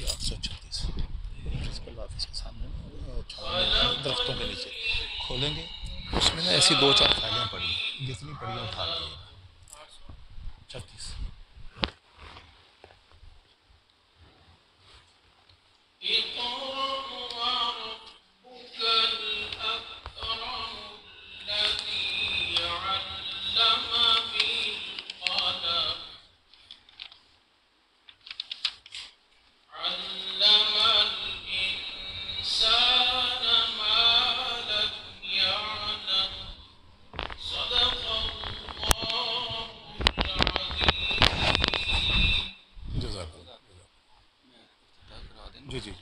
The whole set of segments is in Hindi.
836 प्रिंसिपल ऑफिस के सामने दरख्तों के नीचे खोलेंगे, उसमें ना ऐसी 2-4 फाइलें पड़ी, जितनी पड़ी उठा लीजिएगा। 36 जी जी।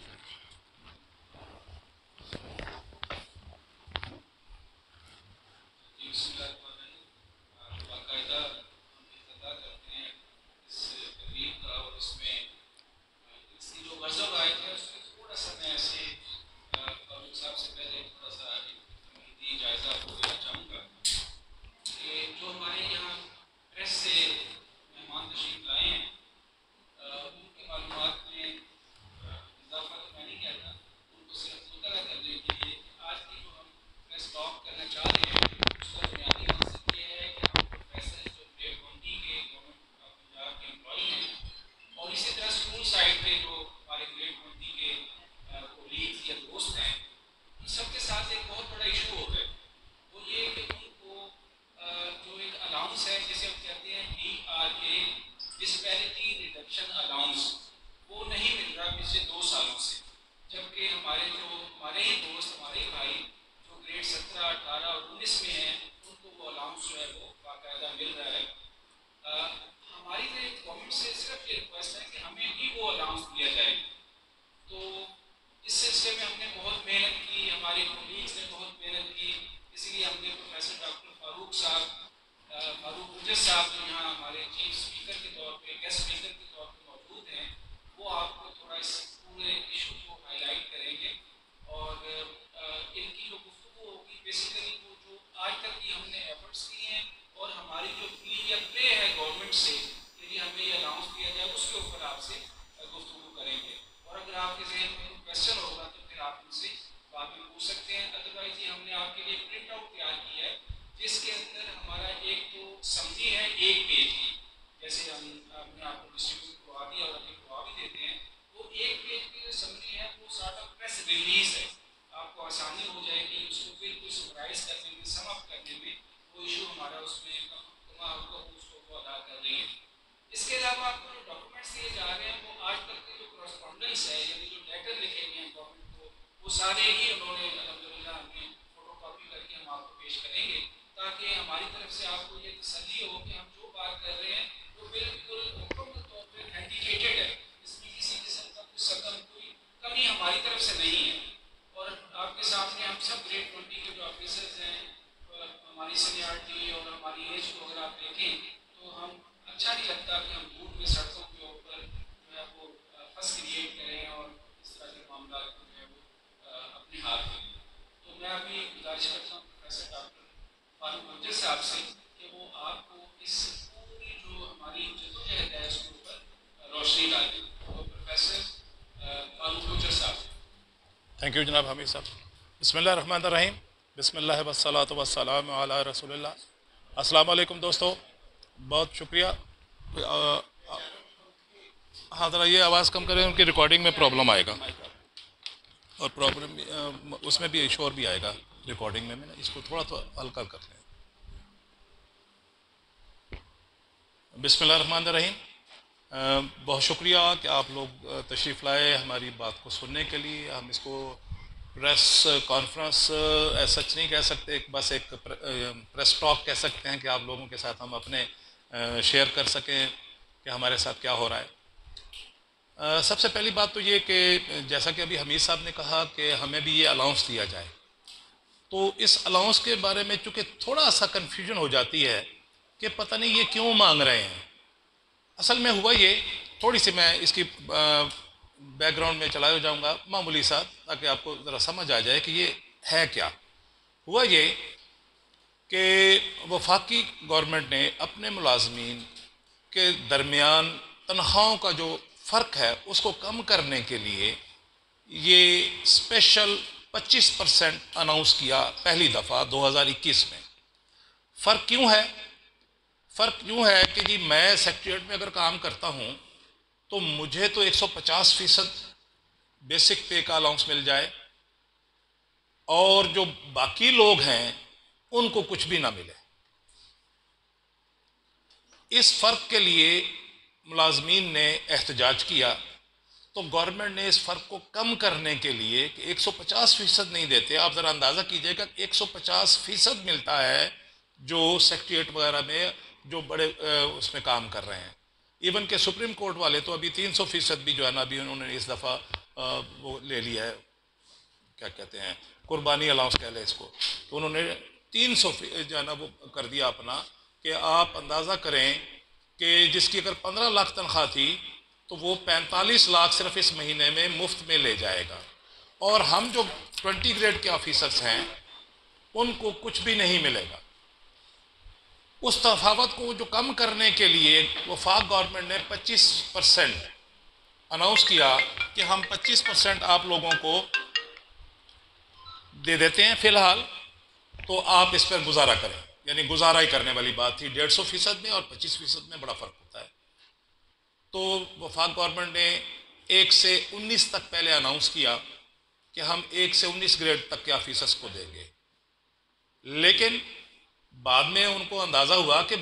थैंक यू जनाब हमीद साहब। बिस्मिल्लाहिर्रहमानिर्रहीम, बिस्मिल्लाह वस्सलातु वस्सलामु अला रसूलिल्लाह। अस्सलाम वालेकुम दोस्तों, बहुत शुक्रिया। हाँ ज़रा ये आवाज़ कम करें, उनकी रिकॉर्डिंग में प्रॉब्लम आएगा और प्रॉब्लम उसमें भी शोर भी आएगा रिकॉर्डिंग में। ना इसको थोड़ा तो हल्का कर लें। बिस्मिल्लाहिर्रहमानिर्रहीम, बहुत शुक्रिया कि आप लोग तशरीफ़ लाए हमारी बात को सुनने के लिए। हम इसको प्रेस कॉन्फ्रेंस सच नहीं कह सकते, बस एक प्रेस टॉक कह सकते हैं कि आप लोगों के साथ हम अपने शेयर कर सकें कि हमारे साथ क्या हो रहा है। सबसे पहली बात तो ये कि जैसा कि अभी हमीद साहब ने कहा कि हमें भी ये अलाउंस दिया जाए, तो इस अलाउंस के बारे में चूँकि थोड़ा सा कन्फ्यूजन हो जाती है कि पता नहीं ये क्यों मांग रहे हैं। असल में हुआ ये, थोड़ी सी मैं इसकी बैकग्राउंड में चलाया जाऊंगा मामूली सा, ताकि आपको ज़रा समझ आ जाए कि ये है क्या। हुआ ये कि वफाकी गवर्नमेंट ने अपने मुलाजमीन के दरमियान तनख्वाहों का जो फ़र्क है उसको कम करने के लिए ये स्पेशल 25% अनाउंस किया पहली दफ़ा 2021 में। फ़र्क क्यों है? फ़र्क यूँ है कि जी मैं सेक्रेटरीट में अगर काम करता हूँ तो मुझे तो 150% बेसिक पे का अलाउंस मिल जाए और जो बाकी लोग हैं उनको कुछ भी ना मिले। इस फ़र्क के लिए मुलाजमीन ने एहतजाज किया तो गवर्नमेंट ने इस फ़र्क को कम करने के लिए कि 150% नहीं देते, आप ज़रा अंदाज़ा कीजिएगा 150% मिलता है जो सेक्रेटरीट वगैरह में जो बड़े उसमें काम कर रहे हैं। इवन के सुप्रीम कोर्ट वाले तो अभी 300% भी जो है ना अभी उन्होंने इस दफ़ा वो ले लिया है, क्या कहते हैं, कुर्बानी अलाउंस कह लें इसको, तो उन्होंने 300 जो है ना वो कर दिया अपना कि आप अंदाज़ा करें कि जिसकी अगर 15 लाख तनख्वाह थी तो वो 45 लाख सिर्फ इस महीने में मुफ्त में ले जाएगा और हम जो 20 ग्रेड के ऑफिसर्स हैं उनको कुछ भी नहीं मिलेगा। उस तफावत को जो कम करने के लिए वफाक गवर्नमेंट ने 25% अनाउंस किया कि हम 25% आप लोगों को दे देते हैं फ़िलहाल, तो आप इस पर गुजारा करें। यानी गुजारा ही करने वाली बात थी। 150% में और 25% में बड़ा फ़र्क होता है। तो वफाक गवर्नमेंट ने 1 से 19 तक पहले अनाउंस किया कि हम 1 से 19 ग्रेड तक के ऑफिसर्स को देंगे, लेकिन बाद में उनको अंदाज़ा हुआ कि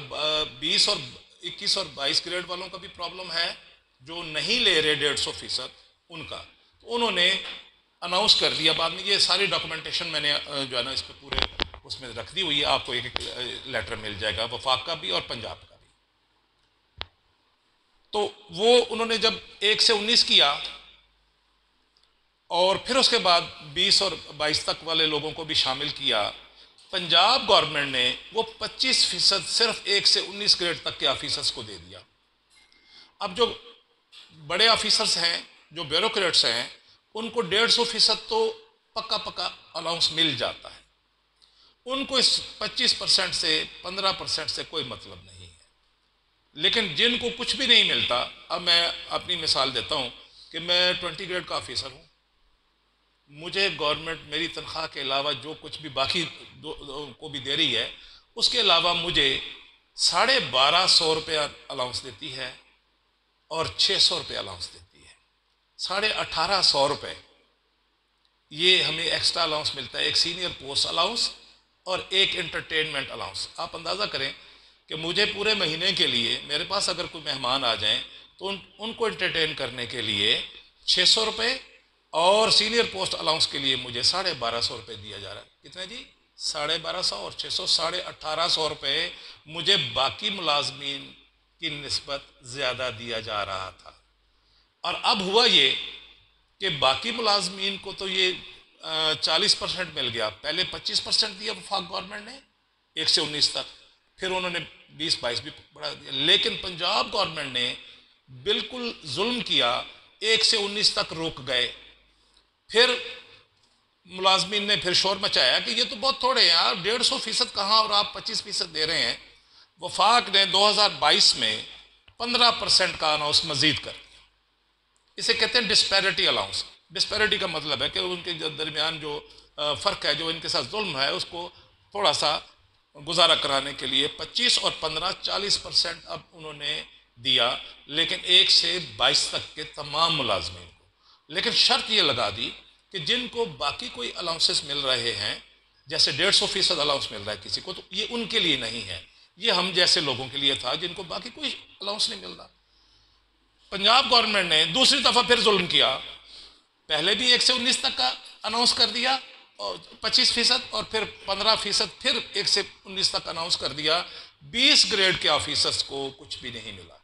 20 और 21 और 22 ग्रेड वालों का भी प्रॉब्लम है जो नहीं ले रहे 150% उनका, तो उन्होंने अनाउंस कर दिया बाद में। ये सारी डॉक्यूमेंटेशन मैंने जो है ना इस पर पूरे उसमें रख दी हुई है, आपको एक लेटर मिल जाएगा वफाक का भी और पंजाब का भी। तो वो उन्होंने जब 1 से 19 किया और फिर उसके बाद 20 और 22 तक वाले लोगों को भी शामिल किया, पंजाब गवर्नमेंट ने वो 25% सिर्फ 1 से 19 ग्रेड तक के ऑफिसर्स को दे दिया। अब जो बड़े ऑफिसर्स हैं, जो ब्यूरोक्रेट्स हैं, उनको 150% तो पक्का पक्का अलाउंस मिल जाता है, उनको इस 25% से 15% से कोई मतलब नहीं है। लेकिन जिनको कुछ भी नहीं मिलता, अब मैं अपनी मिसाल देता हूँ कि मैं 20 ग्रेड का ऑफिसर हूँ, मुझे गवर्नमेंट मेरी तनख्वाह के अलावा जो कुछ भी बाकी को भी दे रही है उसके अलावा मुझे 1250 रुपया अलाउंस देती है और 600 रुपये अलाउंस देती है। 1850 रुपये ये हमें एक्स्ट्रा अलाउंस मिलता है, एक सीनियर पोस्ट अलाउंस और एक एंटरटेनमेंट अलाउंस। आप अंदाज़ा करें कि मुझे पूरे महीने के लिए मेरे पास अगर कोई मेहमान आ जाएं तो उनको एंटरटेन करने के लिए 600 रुपये और सीनियर पोस्ट अलाउंस के लिए मुझे 1250 रुपये दिया जा रहा है। कितना जी? 1250 और 600, 1850 रुपये मुझे बाकी मुलाजमीन की निस्बत ज़्यादा दिया जा रहा था। और अब हुआ ये कि बाकी मुलाजमीन को तो ये 40% मिल गया। पहले 25% दिया वफाक गवर्नमेंट ने 1 से 19 तक, फिर उन्होंने 20-22 भी बढ़ा दिया। लेकिन पंजाब गवर्नमेंट ने बिल्कुल जुल्म किया, 1 से 19 तक रुक गए। फिर मुलाजमीन ने फिर शोर मचाया कि ये तो बहुत थोड़े हैं यार, 150% कहाँ और आप 25% दे रहे हैं। वफाक ने 2022 में 15% का अनाउंस मजीद कर दिया। इसे कहते हैं डिस्पैरिटी अलाउंस। डिस्पैरिटी का मतलब है कि उनके दरमियान जो फ़र्क है, जो इनके साथ जुल्म है, उसको थोड़ा सा गुजारा कराने के लिए 25 और 15 40% अब उन्होंने दिया, लेकिन 1 से 22 तक के तमाम मुलाजमीन को। लेकिन शर्त ये लगा दी कि जिनको बाकी कोई अलाउंसेस मिल रहे हैं, जैसे 150% अलाउंस मिल रहा है किसी को, तो ये उनके लिए नहीं है, ये हम जैसे लोगों के लिए था जिनको बाकी कोई अलाउंस नहीं मिल रहा। पंजाब गवर्नमेंट ने दूसरी दफ़ा फिर जुल्म किया, पहले भी 1 से 19 तक का अनाउंस कर दिया और 25% और फिर 15% फिर 1 से 19 तक अनाउंस कर दिया। 20 ग्रेड के ऑफिसर्स को कुछ भी नहीं मिला।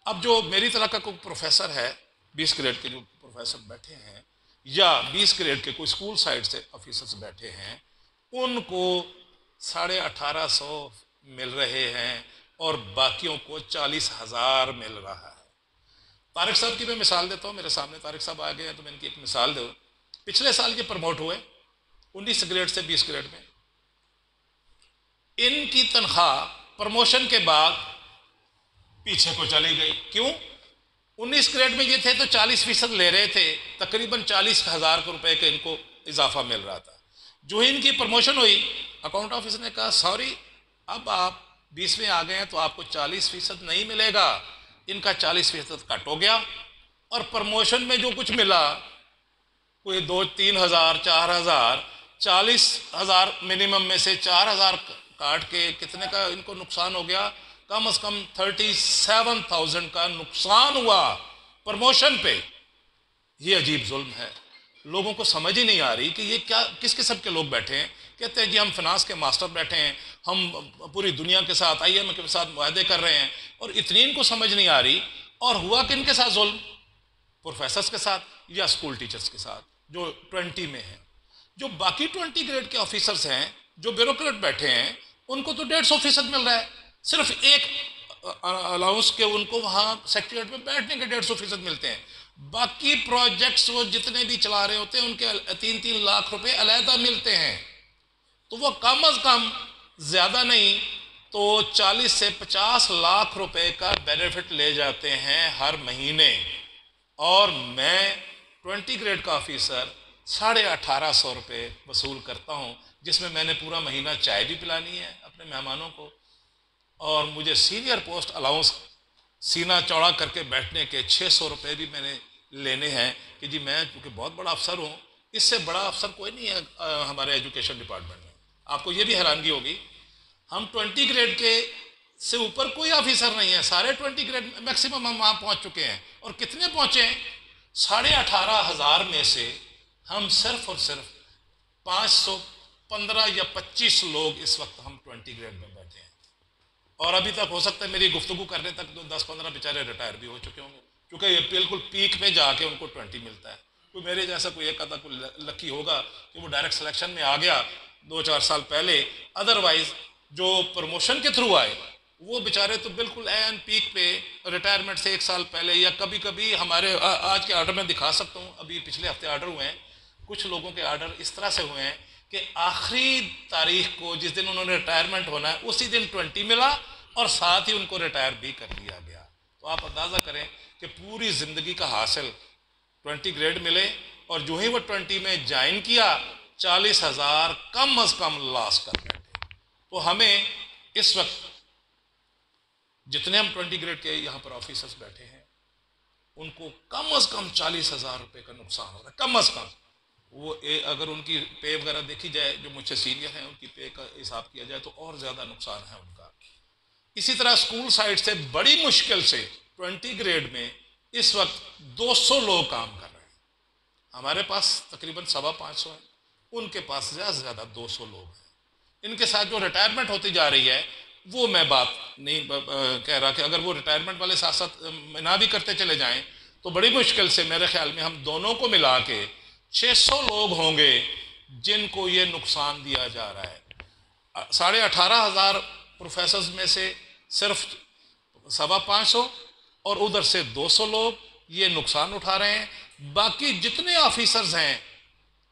अब जो मेरी तरह का कोई प्रोफेसर है, 20 ग्रेड के जो प्रोफेसर बैठे हैं या 20 ग्रेड के कोई स्कूल साइड से ऑफिसर्स बैठे हैं, उनको 1850 मिल रहे हैं और बाकियों को 40,000 मिल रहा है। तारिक साहब की मैं मिसाल देता हूँ, मेरे सामने तारिक साहब आ गए हैं तो मैं इनकी एक मिसाल दूँ। पिछले साल ये प्रमोट हुए 19 ग्रेड से 20 ग्रेड में। इनकी तनख्वाह प्रमोशन के बाद पीछे को चली गई। क्यों? 19 ग्रेड में ये थे तो 40% ले रहे थे, तकरीबन 40,000 रुपए के इनको इजाफा मिल रहा था। जो ही इनकी प्रमोशन हुई, अकाउंट ऑफिसर ने कहा सॉरी, अब आप 20वें आ गए हैं तो आपको 40% नहीं मिलेगा। इनका 40% कट हो गया और प्रमोशन में जो कुछ मिला, कोई 2-3 हज़ार 4,000, 40,000 मिनिमम में से 4,000 काट के कितने का इनको नुकसान हो गया? कम से कम 37,000 का नुकसान हुआ प्रमोशन पे। ये अजीब जुल्म है, लोगों को समझ ही नहीं आ रही कि ये क्या, किस किस्म के लोग बैठे हैं। कहते हैं जी हम फिनांस के मास्टर बैठे हैं, हम पूरी दुनिया के साथ IMF के साथ मुआहदे कर रहे हैं, और इतनी इनको समझ नहीं आ रही। और हुआ किन के साथ जुल्म? प्रोफेसर्स के साथ या स्कूल टीचर्स के साथ जो 20 में हैं। जो बाकी 20 ग्रेड के ऑफिसर्स हैं, जो ब्यूरोक्रेट बैठे हैं, उनको तो 150% मिल रहा है। सिर्फ एक अलाउंस के उनको वहाँ सेक्रेटरीट में बैठने के 150% मिलते हैं। बाकी प्रोजेक्ट्स वो जितने भी चला रहे होते हैं उनके 3-3 लाख रुपए अलहदा मिलते हैं। तो वो कम अज कम, ज़्यादा नहीं तो 40 से 50 लाख रुपए का बेनिफिट ले जाते हैं हर महीने। और मैं 20 ग्रेड का ऑफिसर 1850 रुपये वसूल करता हूँ, जिसमें मैंने पूरा महीना चाय भी पिलानी है अपने मेहमानों को, और मुझे सीनियर पोस्ट अलाउंस सीना चौड़ा करके बैठने के 600 रुपये भी मैंने लेने हैं कि जी मैं क्योंकि बहुत बड़ा अफसर हूँ। इससे बड़ा अफसर कोई नहीं है हमारे एजुकेशन डिपार्टमेंट में। आपको ये भी हैरानगी होगी, हम 20 ग्रेड के से ऊपर कोई ऑफिसर नहीं है, सारे 20 ग्रेड मैक्सिमम हम वहाँ पहुँच चुके हैं। और कितने पहुँचे हैं? 18,500 में से हम सिर्फ और सिर्फ 515 या 25 लोग इस वक्त हम 20 ग्रेड में बैठे हैं। और अभी तक हो सकता है मेरी गुफ्तगू करने तक तो 10-15 बेचारे रिटायर भी हो चुके होंगे, क्योंकि ये बिल्कुल पीक में जाके उनको 20 मिलता है। तो मेरे जैसा कोई एक आधा कोई लकी होगा कि वो डायरेक्ट सिलेक्शन में आ गया 2-4 साल पहले। अदरवाइज जो प्रमोशन के थ्रू आए वो बेचारे तो बिल्कुल एन पीक पे, रिटायरमेंट से 1 साल पहले, या कभी कभी हमारे आज के ऑर्डर में दिखा सकता हूँ, अभी पिछले हफ्ते ऑर्डर हुए हैं, कुछ लोगों के ऑर्डर इस तरह से हुए हैं कि आखिरी तारीख को जिस दिन उन्होंने रिटायरमेंट होना है उसी दिन 20 मिला और साथ ही उनको रिटायर भी कर लिया गया। तो आप अंदाज़ा करें कि पूरी ज़िंदगी का हासिल 20 ग्रेड मिले, और जो ही वो 20 में ज्वाइन किया 40,000 कम अज़ कम लॉस कर बैठे। तो हमें इस वक्त जितने हम 20 ग्रेड के यहाँ पर ऑफिसर्स बैठे हैं उनको कम अज़ कम 40,000 रुपये का नुकसान हो रहा है, कम अज़ कम। वो अगर उनकी पे वगैरह देखी जाए, जो मुझसे सीनियर हैं उनकी पे का हिसाब किया जाए तो और ज़्यादा नुकसान है उनका। इसी तरह स्कूल साइड से बड़ी मुश्किल से 20 ग्रेड में इस वक्त 200 लोग काम कर रहे हैं। हमारे पास तकरीबन 550 हैं, उनके पास ज़्यादा से ज़्यादा 200 लोग हैं। इनके साथ जो रिटायरमेंट होती जा रही है वो मैं बात नहीं कह रहा कि अगर वो रिटायरमेंट वाले साथ साथ ना भी करते चले जाएं तो बड़ी मुश्किल से मेरे ख्याल में हम दोनों को मिला के 600 लोग होंगे जिनको ये नुकसान दिया जा रहा है। 18,500 प्रोफेसर्स में से सिर्फ 550 और उधर से 200 लोग ये नुकसान उठा रहे हैं। बाकी जितने ऑफिसर्स हैं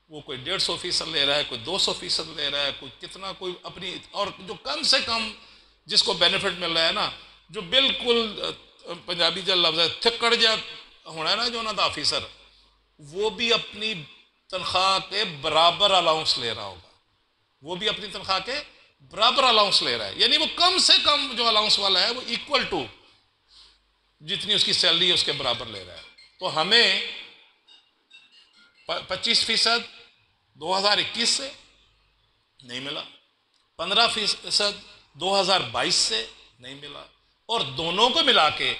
वो कोई 150% ले रहा है, कोई 200% ले रहा है, कोई कितना, कोई अपनी, और जो कम से कम जिसको बेनिफिट मिल रहा है ना, जो बिल्कुल पंजाबी जो लफ्ज़ है थिक्कड़ जा होना है ना जो ना ऑफिसर, वो भी अपनी तनख्वाह के बराबर अलाउंस ले रहा होगा, वो भी अपनी तनख्वाह के बराबर अलाउंस ले रहा है। यानी वो कम से कम जो अलाउंस वाला है वो इक्वल टू जितनी उसकी सैलरी है उसके बराबर ले रहा है। तो हमें 25% 2021 से नहीं मिला, 15% 2022 से नहीं मिला, और दोनों को मिला के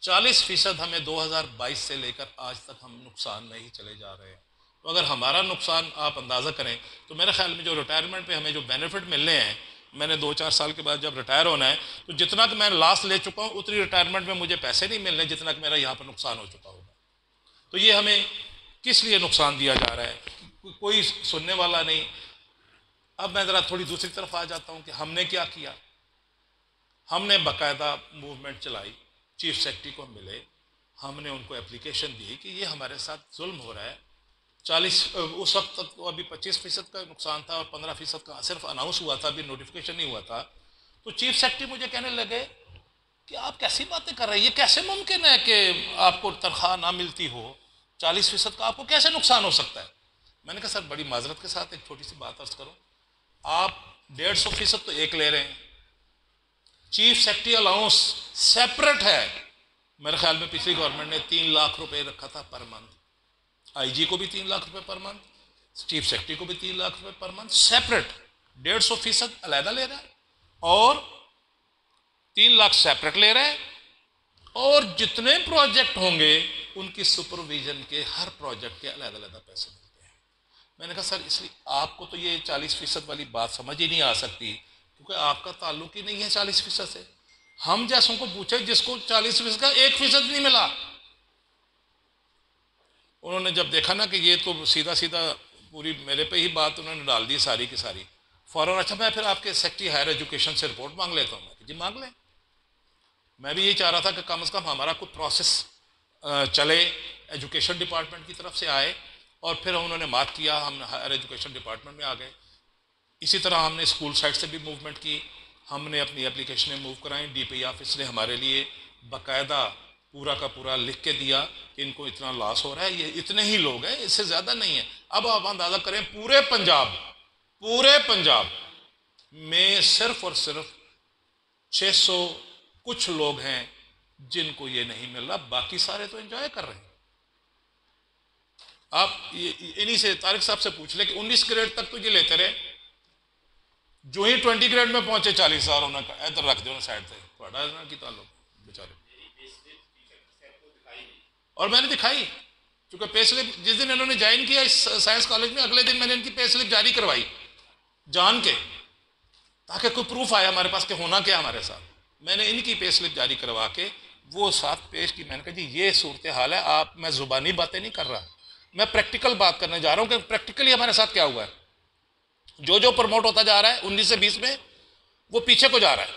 40% हमें 2022 से लेकर आज तक हम नुकसान में ही चले जा रहे हैं। तो अगर हमारा नुकसान आप अंदाज़ा करें तो मेरे ख्याल में जो रिटायरमेंट पे हमें जो बेनिफिट मिलने हैं, मैंने 2-4 साल के बाद जब रिटायर होना है तो जितना कि मैं लास्ट ले चुका हूँ उतनी रिटायरमेंट में मुझे पैसे नहीं मिलने जितना कि मेरा यहाँ पर नुकसान हो चुका होगा। तो ये हमें किस लिए नुकसान दिया जा रहा है, कोई सुनने वाला नहीं। अब मैं ज़रा थोड़ी दूसरी तरफ आ जाता हूँ कि हमने क्या किया। हमने बाकायदा मूवमेंट चलाई, चीफ सेक्रेटरी को मिले, हमने उनको एप्लीकेशन दी कि ये हमारे साथ जुल्म हो रहा है। 40 उस वक्त तक तो अभी 25% का नुकसान था और 15% का सिर्फ अनाउंस हुआ था, अभी नोटिफिकेशन नहीं हुआ था। तो चीफ सेक्रेटरी मुझे कहने लगे कि आप कैसी बातें कर रहे हैं, ये कैसे मुमकिन है कि आपको तनख्वाह ना मिलती हो, 40% का आपको कैसे नुकसान हो सकता है। मैंने कहा सर बड़ी माजरत के साथ एक छोटी सी बात अर्ज करूं, आप 150% तो एक ले रहे हैं, चीफ सेक्रेटरी अलाउंस सेपरेट है, मेरे ख्याल में पिछली गवर्नमेंट ने 3 लाख रुपए रखा था पर मंथ, आईजी को भी 3 लाख रुपए पर मंथ, चीफ सेक्रेटरी को भी 3 लाख रुपए पर मंथ, सेपरेट 150% अलहदा ले रहा है और 3 लाख सेपरेट ले रहे हैं, और जितने प्रोजेक्ट होंगे उनकी सुपरविजन के हर प्रोजेक्ट के अलग अलग पैसे मिलते हैं। मैंने कहा सर इसलिए आपको तो ये 40% वाली बात समझ ही नहीं आ सकती, क्योंकि आपका ताल्लुक ही नहीं है 40% से। हम जैसों को पूछे जिसको 40% का 1% नहीं मिला, उन्होंने जब देखा ना कि ये तो सीधा सीधा पूरी मेरे पे ही बात उन्होंने डाल दी सारी की सारी, फौरन अच्छा मैं फिर आपके सेक्रेटरी हायर एजुकेशन से रिपोर्ट मांग लेता हूँ। जी मांग लें। मैं भी यही चाह रहा था कि कम से कम हमारा कुछ प्रोसेस चले, एजुकेशन डिपार्टमेंट की तरफ से आए, और फिर उन्होंने मार्क किया, हम हायर एजुकेशन डिपार्टमेंट में आ गए। इसी तरह हमने स्कूल साइड से भी मूवमेंट की, हमने अपनी एप्लीकेशनें मूव कराई, डीपी ऑफिस ने हमारे लिए बाकायदा पूरा का पूरा लिख के दिया कि इनको इतना लॉस हो रहा है, ये इतने ही लोग हैं, इससे ज़्यादा नहीं है। अब आप अंदाज़ा करें पूरे पंजाब में सिर्फ और सिर्फ 600 कुछ लोग हैं जिनको ये नहीं मिल रहा, बाकी सारे तो एंजॉय कर रहे हैं। आप इन्हीं से तारिक साहब से पूछ ले कि 19 ग्रेड तक तो ये लेते रहे, जो ही 20 ग्रेड में पहुंचे 40,000 उन्होंने इधर रख दो ना साइड से, थोड़ा ना की ताल्लुक बेचारे। और मैंने दिखाई, क्योंकि पे स्लिप जिस दिन इन्होंने ज्वाइन किया इस साइंस कॉलेज में, अगले दिन मैंने इनकी पे स्लिप जारी करवाई जान के, ताकि कोई प्रूफ आया हमारे पास कि होना क्या हमारे साथ। मैंने इनकी पे स्लिप जारी करवा के वो साथ पेश की। मैंने कहा जी ये सूरत हाल है, आप, मैं जुबानी बातें नहीं कर रहा, मैं प्रैक्टिकल बात करने जा रहा हूँ कि प्रैक्टिकली हमारे साथ क्या हुआ है। जो प्रमोट होता जा रहा है 19 से 20 में, वो पीछे को जा रहा है,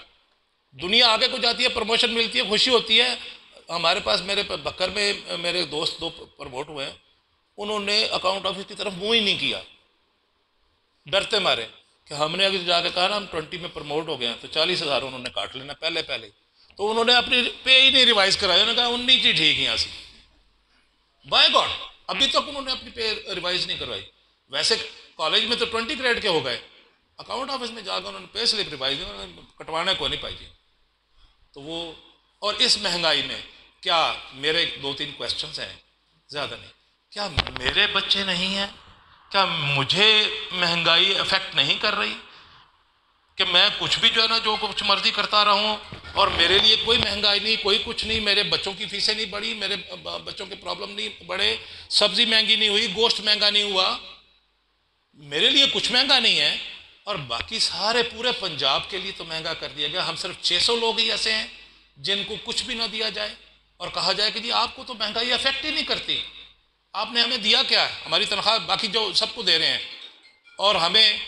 दुनिया आगे को जाती है, प्रमोशन मिलती है, खुशी होती है। हमारे पास मेरे बकर में मेरे दोस्त 2 प्रमोट हुए हैं, उन्होंने अकाउंट ऑफिस की तरफ मुँह ही नहीं किया, डरते मारे कि हमने अगर जाके कहा ना हम 20 में प्रमोट हो गए हैं तो 40,000 उन्होंने काट लेना पहले। तो उन्होंने अपनी पे ही नहीं रिवाइज कराया, उन्होंने कहा 19 ही ठीक है यहाँ से। बाय गॉड अभी तक उन्होंने अपनी पे रिवाइज नहीं करवाई। वैसे कॉलेज में तो 20 ग्रेड के हो गए, अकाउंट ऑफिस में जाकर उन्होंने पे स्लिप रिवाइज कटवाने को नहीं पाई जी। तो वो, और इस महंगाई में क्या, मेरे 2-3 क्वेश्चंस हैं, ज़्यादा नहीं, क्या मेरे बच्चे नहीं हैं, क्या मुझे महंगाई अफेक्ट नहीं कर रही कि मैं कुछ भी जो है ना जो कुछ मर्जी करता रहूं और मेरे लिए कोई महंगाई नहीं, कोई कुछ नहीं, मेरे बच्चों की फीसें नहीं बढ़ी, मेरे बच्चों के प्रॉब्लम नहीं बढ़े, सब्जी महंगी नहीं हुई, गोश्त महंगा नहीं हुआ, मेरे लिए कुछ महंगा नहीं है, और बाकी सारे पूरे पंजाब के लिए तो महंगा कर दिया गया। हम सिर्फ 600 लोग ही ऐसे हैं जिनको कुछ भी ना दिया जाए और कहा जाए कि जी आपको तो महंगाई अफेक्ट ही नहीं करती, आपने हमें दिया क्या है, हमारी तनख्वाह बाकी जो सबको दे रहे हैं, और हमें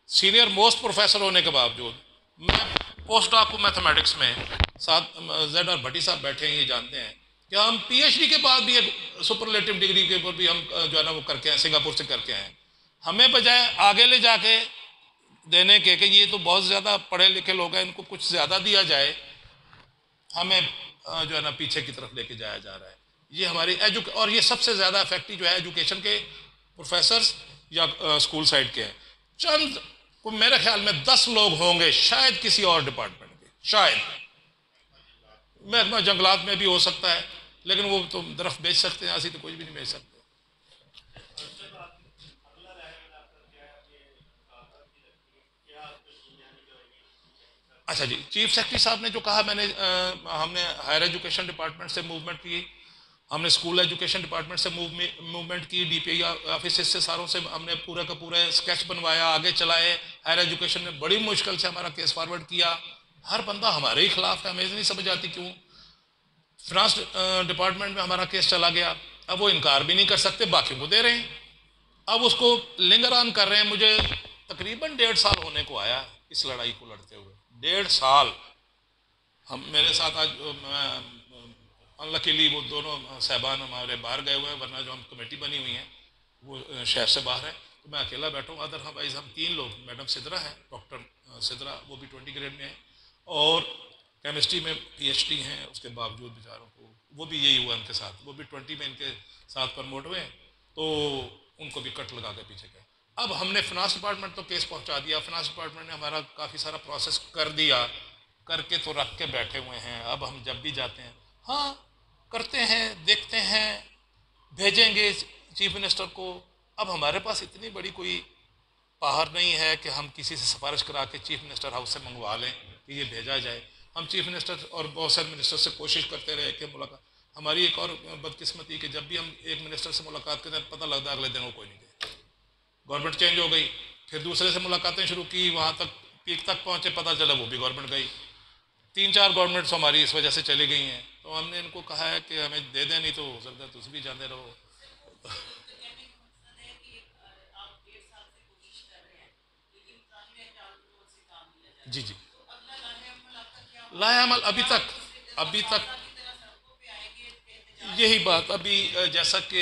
सीनियर मोस्ट प्रोफेसर होने के बावजूद, मैं पोस्ट डॉक मैथमेटिक्स में साथ जेड और भट्टी साहब बैठे हैं, ये जानते हैं कि हम पीएचडी के बाद भी एक सुपरलेटिव डिग्री के ऊपर भी हम जो है ना वो करके हैं, सिंगापुर से करके हैं। हमें बजाय आगे ले जाके देने के कि ये तो बहुत ज़्यादा पढ़े लिखे लोग हैं, इनको कुछ ज़्यादा दिया जाए, हमें जो है ना पीछे की तरफ लेके जाया जा रहा है। ये हमारी और ये सबसे ज़्यादा इफेक्टिव जो है एजुकेशन के प्रोफेसर्स या स्कूल साइड के हैं। चंद को मेरे ख्याल में 10 लोग होंगे शायद किसी और डिपार्टमेंट के, शायद महकमा जंगलात में भी हो सकता है, लेकिन वो तो दरख्त बेच सकते हैं, ऐसी तो कुछ भी नहीं बेच सकते। अच्छा जी, चीफ सेक्रेटरी साहब ने जो कहा, हमने हायर एजुकेशन डिपार्टमेंट से मूवमेंट की, हमने स्कूल एजुकेशन डिपार्टमेंट से मूवमेंट की, डीपीई ऑफिस से सारों से हमने पूरा का पूरा स्केच बनवाया, आगे चलाए। हायर एजुकेशन ने बड़ी मुश्किल से हमारा केस फॉरवर्ड किया, हर बंदा हमारे ही खिलाफ है, हमें नहीं समझ आती क्यों। फिनांस डिपार्टमेंट में हमारा केस चला गया, अब वो इनकार भी नहीं कर सकते, बाकी को दे रहे हैं, अब उसको लिंगर ऑन कर रहे हैं। मुझे तकरीबन 1.5 साल होने को आया इस लड़ाई को लड़ते हुए, 1.5 साल। हम मेरे साथ आज अनलकीली वो दोनों साहबान हमारे बाहर गए हुए हैं, वरना जो हम कमेटी बनी हुई है वो शहर से बाहर है, तो मैं अकेला बैठा हूँ। अदरवाइज हम 3 लोग, मैडम सिद्रा है, डॉक्टर सिद्रा, वो भी 20 ग्रेड में है, और केमिस्ट्री में PhD हैं, उसके बावजूद बेचारों को वो भी यही हुआ उनके साथ, वो भी 20 में इनके साथ प्रमोट हुए तो उनको भी कट लगा के पीछे गए। अब हमने फिनांस डिपार्टमेंट तो केस पहुंचा दिया, फिनांस डिपार्टमेंट ने हमारा काफ़ी सारा प्रोसेस कर दिया, करके तो रख के बैठे हुए हैं। अब हम जब भी जाते हैं, हाँ करते हैं, देखते हैं, भेजेंगे चीफ मिनिस्टर को। अब हमारे पास इतनी बड़ी कोई पावर नहीं है कि हम किसी से सिफारिश करा के चीफ मिनिस्टर हाउस से मंगवा लें कि ये भेजा जाए। हम चीफ मिनिस्टर और बहुत सारे मिनिस्टर से कोशिश करते रहे कि मुलाकात। हमारी एक और बदकिस्मती कि जब भी हम एक मिनिस्टर से मुलाकात करते हैं पता लगता है अगले दिन वो कोई नहीं गए, गवर्नमेंट चेंज हो गई। फिर दूसरे से मुलाकातें शुरू की, वहाँ तक पीक तक पहुँचे, पता चला वो भी गवर्नमेंट गई। 3-4 गवर्नमेंट्स हमारी इस वजह से चली गई हैं। तो हमने इनको कहा है कि हमें दे दें, नहीं तो हो सकता है तुम भी जाते रहो। जी जी, लाया अमल अभी तक यही बात अभी जैसा कि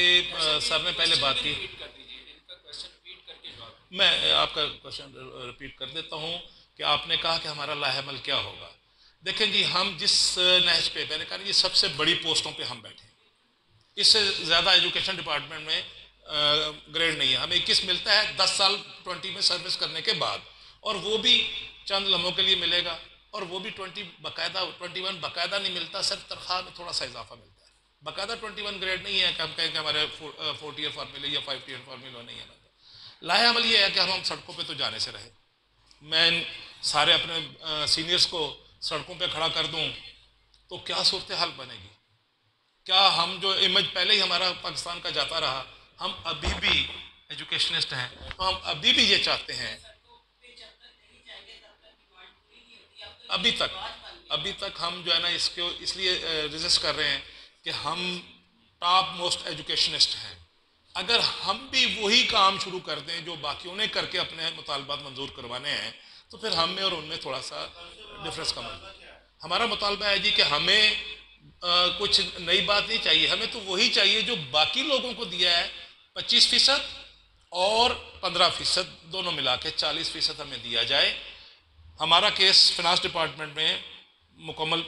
सर ने पहले बात की, मैं आपका क्वेश्चन रिपीट कर देता हूँ कि आपने कहा कि हमारा लाहेमल क्या होगा। देखें जी, हम जिस नहज पे, मैंने कहा ये सबसे बड़ी पोस्टों पे हम बैठे हैं, इससे ज़्यादा एजुकेशन डिपार्टमेंट में ग्रेड नहीं है। हमें 21 मिलता है 10 साल 20 में सर्विस करने के बाद, और वो भी चंद लम्हों के लिए मिलेगा, और वो भी 21 बाकायदा नहीं मिलता, सिर्फ तनख्वाह में थोड़ा सा इजाफा मिलता है। बाकायदा 21 ग्रेड नहीं है कि हम कहें कि हमारे 4 ईयर फार्मूले या 5 ईयर फार्मूला नहीं है। लाया अमल ये है कि हम सड़कों पे तो जाने से रहे। मैं सारे अपने सीनियर्स को सड़कों पे खड़ा कर दूं तो क्या सूरत हाल बनेगी? क्या हम जो इमेज पहले ही हमारा पाकिस्तान का जाता रहा, हम अभी भी एजुकेशनिस्ट हैं, तो हम अभी भी ये चाहते हैं। अभी तक हम जो है ना इसको इसलिए रेजिस्ट कर रहे हैं कि हम टॉप मोस्ट एजुकेशनिस्ट हैं। अगर हम भी वही काम शुरू कर दें जो बाकियों ने करके अपने मुतालबात मंजूर करवाने हैं, तो फिर हम में और उनमें थोड़ा सा डिफरेंस कम है। हमारा मुतालबा है जी कि हमें कुछ नई बात नहीं चाहिए, हमें तो वही चाहिए जो बाकी लोगों को दिया है। 25% और 15% दोनों मिला के 40% हमें दिया जाए। हमारा केस फिनांस डिपार्टमेंट में मुकम्मल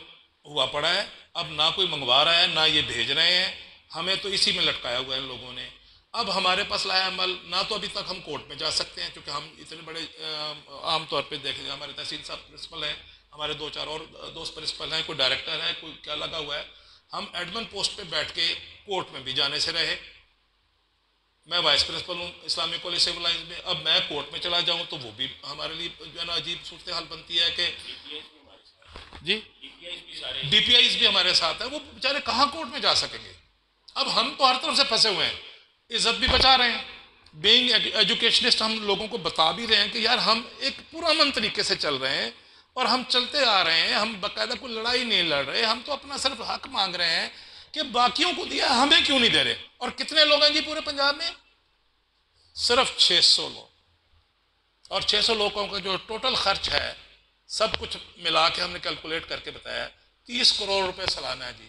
हुआ पड़ा है, अब ना कोई मंगवा रहा है ना ये भेज रहे हैं, हमें तो इसी में लटकाया हुआ है लोगों ने। अब हमारे पास लाया अमल ना, तो अभी तक हम कोर्ट में जा सकते हैं क्योंकि हम इतने बड़े आमतौर पर देखें, हमारे तहसील साहब प्रिंसिपल हैं, हमारे 2-4 और दोस्त प्रिंसिपल हैं, कोई डायरेक्टर है, कोई क्या लगा हुआ है। हम एडमिन पोस्ट पे बैठ के कोर्ट में भी जाने से रहे। मैं वाइस प्रिंसिपल हूँ इस्लामिक कॉलेज सिविल लाइंस में, अब मैं कोर्ट में चला जाऊँ तो वो भी हमारे लिए जो है ना अजीब सूरत हाल बनती है कि जी DPIs भी हमारे साथ है, वो बेचारे कहाँ कोर्ट में जा सकेंगे। अब हम तो हर तरफ से फंसे हुए हैं, इज्जत भी बचा रहे हैं। बीइंग एजुकेशनिस्ट हम लोगों को बता भी रहे हैं कि यार हम एक पुरअमन तरीके से चल रहे हैं और हम चलते आ रहे हैं, हम बाकायदा कोई लड़ाई नहीं लड़ रहे, हम तो अपना सिर्फ हक मांग रहे हैं कि बाकियों को दिया हमें क्यों नहीं दे रहे। और कितने लोग हैं जी पूरे पंजाब में? सिर्फ 600 लोग, और 600 लोगों का जो टोटल खर्च है सब कुछ मिला के हमने कैलकुलेट करके बताया 30 करोड़ रुपए सालाना है जी,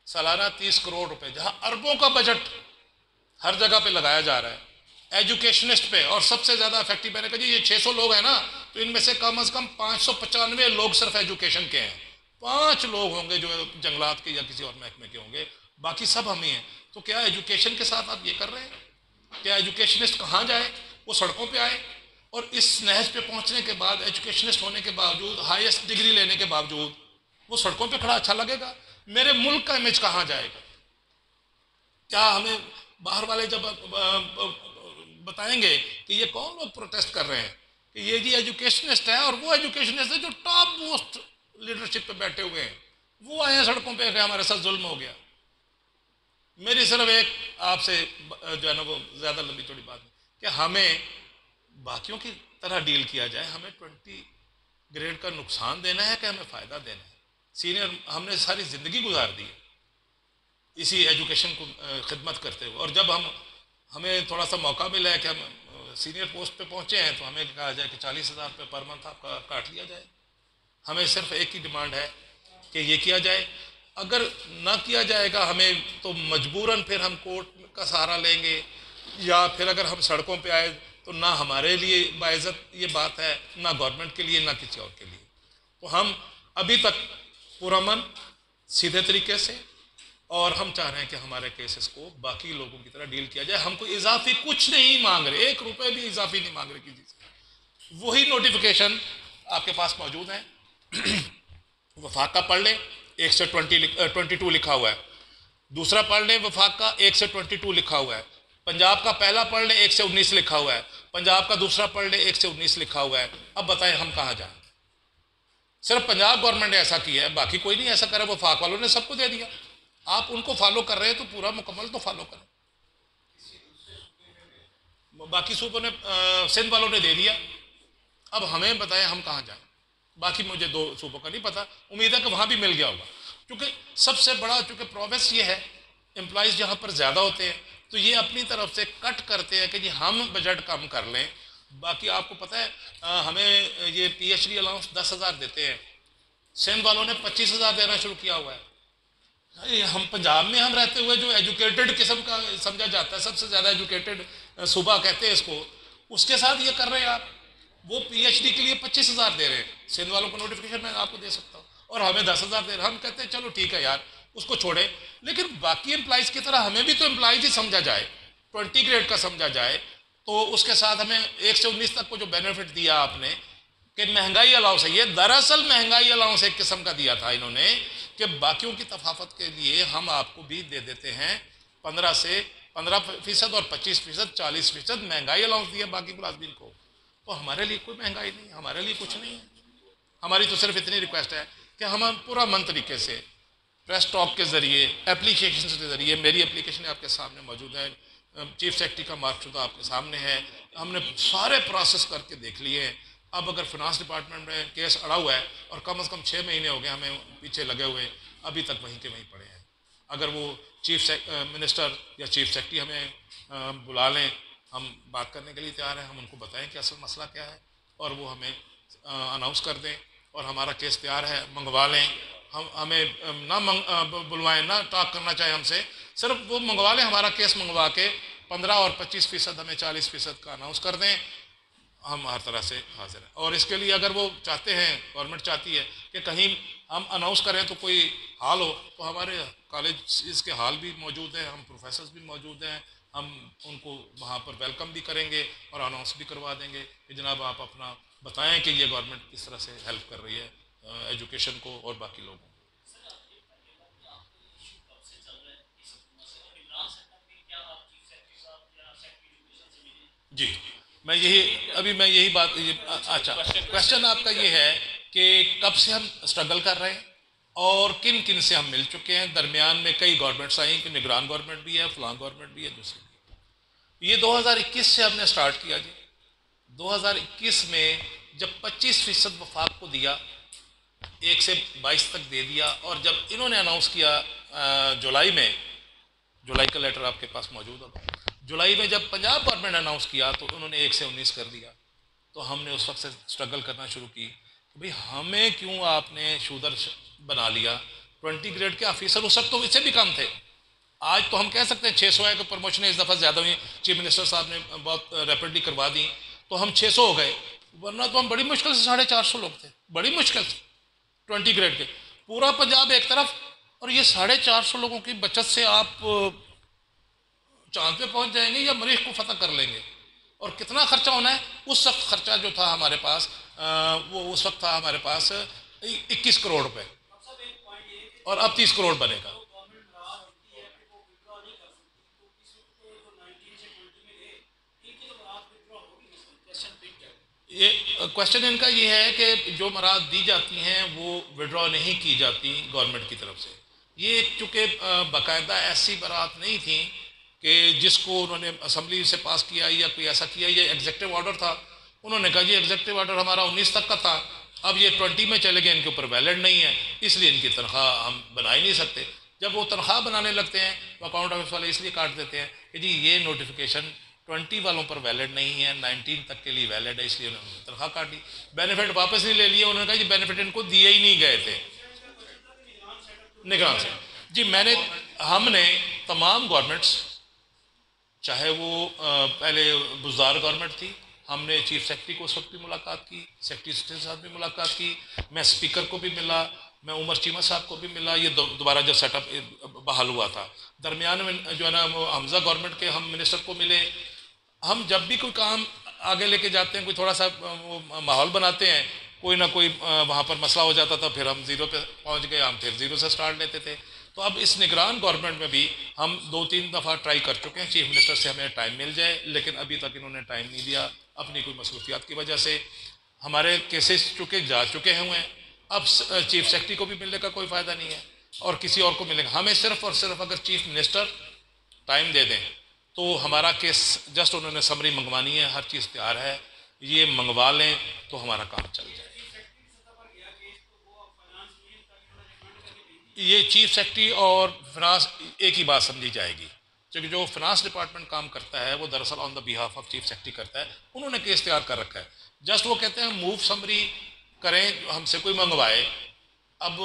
सालाना 30 करोड़ रुपए, जहां अरबों का बजट हर जगह पे लगाया जा रहा है एजुकेशनिस्ट पे। और सबसे ज्यादा इफेक्टिव, मैंने कहा जी ये 600 लोग हैं ना, तो इनमें से कम से कम 595 लोग सिर्फ एजुकेशन के हैं, 5 लोग होंगे जो जंगलात के या किसी और महकमे के होंगे, बाकी सब हम ही हैं। तो क्या एजुकेशन के साथ आप ये कर रहे हैं? क्या एजुकेशनिस्ट कहाँ जाए? वो सड़कों पे आए, और इस नहज पे पहुंचने के बाद, एजुकेशनिस्ट होने के बावजूद, हाईएस्ट डिग्री लेने के बावजूद वो सड़कों पे खड़ा अच्छा लगेगा? मेरे मुल्क का इमेज कहाँ जाएगा? क्या हमें बाहर वाले जब बताएंगे कि ये कौन लोग प्रोटेस्ट कर रहे हैं कि ये जी एजुकेशनिस्ट है, और वो एजुकेशनिस्ट है जो टॉप मोस्ट लीडरशिप पे बैठे हुए हैं, वो आए हैं सड़कों पे कि हमारे साथ जुल्म हो गया। मेरी सिर्फ एक आपसे जो है ना वो ज़्यादा लंबी चौड़ी बात है कि हमें बाकियों की तरह डील किया जाए। हमें 20 ग्रेड का नुकसान देना है कि हमें फ़ायदा देना है? सीनियर हमने सारी ज़िंदगी गुजार दी है इसी एजुकेशन को खिदमत करते हुए, और जब हमें थोड़ा सा मौका मिला है कि हम सीनियर पोस्ट पे पहुँचे हैं तो हमें कहा जाए कि 40,000 रुपये पर मंथ आपका काट लिया जाए। हमें सिर्फ एक ही डिमांड है कि ये किया जाए। अगर ना किया जाएगा हमें तो मजबूरन फिर हम कोर्ट का सहारा लेंगे, या फिर अगर हम सड़कों पे आए तो ना हमारे लिए बाइज़्ज़त ये बात है, ना गवर्नमेंट के लिए, ना किसी और के लिए। तो हम अभी तक पुरअमन, सीधे तरीके से, और हम चाह रहे हैं कि हमारे केसेस को बाकी लोगों की तरह डील किया जाए। हमको इजाफी कुछ नहीं मांग रहे, 1 रुपए भी इजाफी नहीं मांग रहे किसी से। वही नोटिफिकेशन आपके पास मौजूद है। वफाक का पढ़ ले, 1 से 22 लिखा हुआ है। दूसरा पढ़ ले वफाक का, 1 से 22 लिखा हुआ है। पंजाब का पहला पढ़ ले, 1 से 19 लिखा हुआ है। पंजाब का दूसरा पढ़ ले, 1 से 19 लिखा हुआ है। अब बताएं हम कहाँ जाएं? सिर्फ पंजाब गवर्नमेंट ने ऐसा किया है, बाकी कोई नहीं ऐसा करे। वफाक वालों ने सबको दे दिया। आप उनको फॉलो कर रहे हैं तो पूरा मुकम्मल तो फॉलो करें। बाकी सूबों ने, सिंध वालों ने दे दिया। अब हमें बताएं हम कहाँ जाएं? बाकी मुझे 2 सूबों का नहीं पता, उम्मीद है कि वहाँ भी मिल गया होगा। क्योंकि सबसे बड़ा चूँकि प्रोग्रेस ये है, एम्प्लॉइज़ जहाँ पर ज़्यादा होते हैं तो ये अपनी तरफ से कट करते हैं कि जी हम बजट कम कर लें। बाकी आपको पता है, हमें ये PhD अलाउंस 10,000 देते हैं। सिंध वालों ने 25,000 देना शुरू किया हुआ है। हम पंजाब में हम रहते हुए जो एजुकेटेड किस्म का समझा जाता है, सबसे ज़्यादा एजुकेटेड सूबा कहते हैं इसको, उसके साथ ये कर रहे हैं आप। वो PhD के लिए 25,000 दे रहे हैं। सिंध वालों को नोटिफिकेशन मैं आपको दे सकता हूँ, और हमें 10,000 दे रहे हैं। हम कहते हैं चलो ठीक है यार, उसको छोड़े। लेकिन बाकी एम्प्लॉइज़ की तरह हमें भी तो एम्प्लॉइज ही समझा जाए, 20 ग्रेड का समझा जाए। तो उसके साथ हमें 1 से 19 तक को जो बेनिफिट दिया आपने कि महंगाई अलाउंस है, ये दरअसल महंगाई अलाउंस एक किस्म का दिया था इन्होंने कि बाकियों की तफावत के लिए हम आपको भी दे देते हैं 15% और 25%, 40% महंगाई अलाउंस दिया बाकी मुलाजमीन को। तो हमारे लिए कोई महंगाई नहीं, हमारे लिए कुछ नहीं है। हमारी तो सिर्फ इतनी रिक्वेस्ट है कि हम पूरा मन तरीके से प्रेस टॉक के ज़रिए, एप्लीकेशन के ज़रिए, मेरी एप्लीकेशन आपके सामने मौजूद है, चीफ सेक्रेटरी का मार्कशुदा आपके सामने है, हमने सारे प्रोसेस करके देख लिए हैं। अब अगर फिनांस डिपार्टमेंट में केस अड़ा हुआ है और कम से कम 6 महीने हो गए हमें पीछे लगे हुए, अभी तक वहीं के वहीं पड़े हैं। अगर वो चीफ मिनिस्टर या चीफ सेक्रेटरी हमें बुला लें, हम बात करने के लिए तैयार हैं। हम उनको बताएं कि असल मसला क्या है और वो हमें अनाउंस कर दें, और हमारा केस तैयार है, मंगवा लें। हम हमें ना बुलवाएं, ना टॉक करना चाहे हमसे, सिर्फ वो मंगवा लें। हमारा केस मंगवा के 15 और 25% हमें 40% का अनाउंस कर दें। हम हर तरह से हाजिर हैं। और इसके लिए अगर वो चाहते हैं, गवर्नमेंट चाहती है कि कहीं हम अनाउंस करें तो कोई हाल हो, तो हमारे कॉलेज इसके हाल भी मौजूद हैं, हम प्रोफेसर्स भी मौजूद हैं। हम उनको वहाँ पर वेलकम भी करेंगे और अनाउंस भी करवा देंगे कि जनाब आप अपना बताएं कि ये गवर्नमेंट किस तरह से हेल्प कर रही है एजुकेशन को और बाकी लोगों को। जी, मैं यही बात अच्छा, क्वेश्चन आपका ये है कि कब से हम स्ट्रगल कर रहे हैं और किन किन से हम मिल चुके हैं। दरमियान में कई गवर्नमेंट्स आई कि निगरान गवर्नमेंट भी है, फलां गवर्नमेंट भी है, दूसरी भी। ये 2021 से हमने स्टार्ट किया जी। 2021 में जब 25% वफाक को दिया, 1 से 22 तक दे दिया, और जब इन्होंने अनाउंस किया जुलाई में, जुलाई का लेटर आपके पास मौजूद होगा, जुलाई में जब पंजाब गवर्नमेंट ने अनाउंस किया तो उन्होंने 1 से 19 कर दिया। तो हमने उस वक्त से स्ट्रगल करना शुरू की कि भाई हमें क्यों आपने शूदर बना लिया। 20 ग्रेड के ऑफिसर उस वक्त तो इससे भी कम थे। आज तो हम कह सकते हैं 600 है कि प्रमोशन इस दफ़ा ज़्यादा हुई, चीफ मिनिस्टर साहब ने बहुत रैपिडली करवा दी तो हम 600 हो गए, वरना तो हम बड़ी मुश्किल से 450 लोग थे, बड़ी मुश्किल से 20 ग्रेड के। पूरा पंजाब एक तरफ, और ये 450 लोगों की बचत से आप चांद पे पहुंच जाएंगे या मरीज को फतह कर लेंगे। और कितना खर्चा होना है, उस वक्त खर्चा जो था हमारे पास, वो उस वक्त था हमारे पास 21 करोड़ रुपए, और अब 30 करोड़ बनेगा। ये क्वेश्चन इनका ये है कि जो मराद दी जाती हैं वो विड्रॉ नहीं की जाती गवर्नमेंट की तरफ से। ये चूँकि बाकायदा ऐसी बरात नहीं थी कि जिसको उन्होंने असम्बली से पास किया या कोई ऐसा किया, ये एग्जेक्टिव ऑर्डर था। उन्होंने कहा जी एग्जेक्टिव ऑर्डर हमारा 19 तक का था, अब ये 20 में चले गए, इनके ऊपर वैलिड नहीं है, इसलिए इनकी तनख्वाह हम बना ही नहीं सकते। जब वो तनख्वाह बनाने लगते हैं तो अकाउंट ऑफिस वाले इसलिए काट देते हैं कि जी ये नोटिफिकेशन 20 वालों पर वैलिड नहीं है, 19 तक के लिए वैलिड है, इसलिए उन्होंने तनख्वाह काट दी। बेनिफिट वापस नहीं ले लिए। उन्होंने कहा जी बेनिफिट इनको दिए ही नहीं गए थे निगरान से। जी हमने तमाम गवर्नमेंट्स, चाहे वो पहले बुज़दार गवर्नमेंट थी, हमने चीफ सेक्रेटरी को उस वक्त भी मुलाकात की, सेक्रेटरी स्टेट साहब भी मुलाकात की, मैं स्पीकर को भी मिला, मैं उमर चीमा साहब को भी मिला। ये दोबारा जब सेटअप बहाल हुआ था, दरमियान में जो है ना वो हमजा गवर्नमेंट के हम मिनिस्टर को मिले। हम जब भी कोई काम आगे लेके जाते हैं, कोई थोड़ा सा वो माहौल बनाते हैं, कोई ना कोई वहाँ पर मसला हो जाता था, फिर हम ज़ीरो पे पहुँच गए, हम फिर ज़ीरो से स्टार्ट लेते थे। तो अब इस निगरान गवर्नमेंट में भी हम 2-3 दफ़ा ट्राई कर चुके हैं चीफ मिनिस्टर से हमें टाइम मिल जाए, लेकिन अभी तक इन्होंने टाइम नहीं दिया अपनी कोई मसरूफियात की वजह से। हमारे केसेस जा चुके हैं, अब चीफ सेक्रेटरी को भी मिलने का कोई फ़ायदा नहीं है और किसी और को मिलेगा। हमें सिर्फ और सिर्फ अगर चीफ मिनिस्टर टाइम दे दें तो हमारा केस, जस्ट उन्होंने समरी मंगवानी है, हर चीज़ तैयार है, ये मंगवा लें तो हमारा काम चल जाए। ये चीफ सेक्रेटरी और फिनांस एक ही बात समझी जाएगी, क्योंकि जो फिनांस डिपार्टमेंट काम करता है वो दरअसल on the behalf of chief secretary करता है। उन्होंने केस तैयार कर रखा है, जस्ट वो कहते हैं मूव समरी करें, हमसे कोई मंगवाए। अब